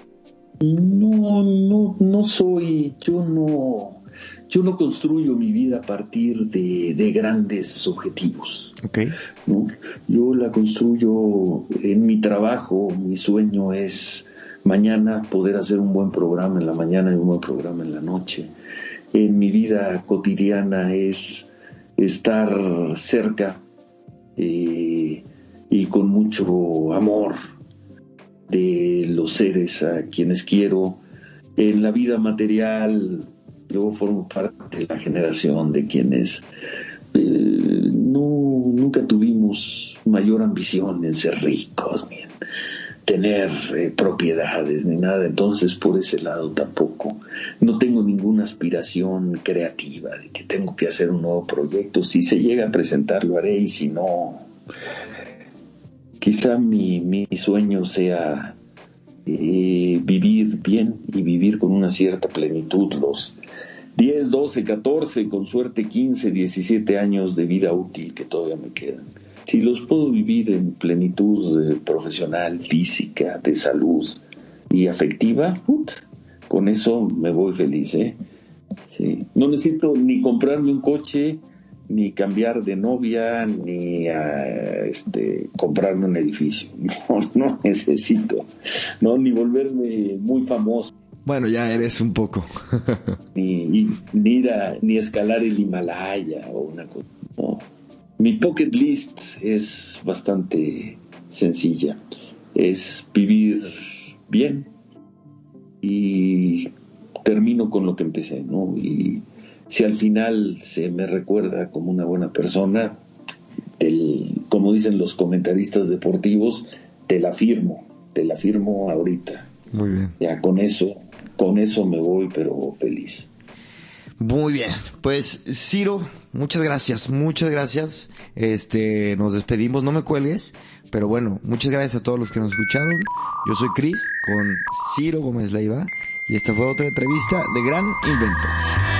No soy, yo no construyo mi vida a partir de grandes objetivos. Okay. ¿No? Yo la construyo en mi trabajo. Mi sueño es mañana poder hacer un buen programa en la mañana y un buen programa en la noche. En mi vida cotidiana es estar cerca y con mucho amor de los seres a quienes quiero. En la vida material, yo formo parte de la generación de quienes nunca tuvimos mayor ambición en ser ricos, ni en tener propiedades, ni nada. Entonces, por ese lado tampoco. No tengo ninguna aspiración creativa de que tengo que hacer un nuevo proyecto. Si se llega a presentar, lo haré, y si no, quizá mi sueño sea vivir bien y vivir con una cierta plenitud los 10, 12, 14, con suerte 15, 17 años de vida útil que todavía me quedan. Si los puedo vivir en plenitud profesional, física, de salud y afectiva, con eso me voy feliz, ¿eh? Sí. No necesito ni comprarme un coche, ni cambiar de novia, ni comprarme un edificio. No necesito, ni volverme muy famoso. Bueno, ya eres un poco. ni escalar el Himalaya o una cosa. No. Mi bucket list es bastante sencilla. Es vivir bien y termino con lo que empecé, ¿no? Y si al final se me recuerda como una buena persona, como dicen los comentaristas deportivos, te la firmo ahorita. Muy bien. Ya con eso me voy, pero feliz. Muy bien, pues Ciro, muchas gracias. Nos despedimos, no me cuelgues, pero bueno, muchas gracias a todos los que nos escucharon. Yo soy Chris con Ciro Gómez Leiva y esta fue otra entrevista de Gran Invento.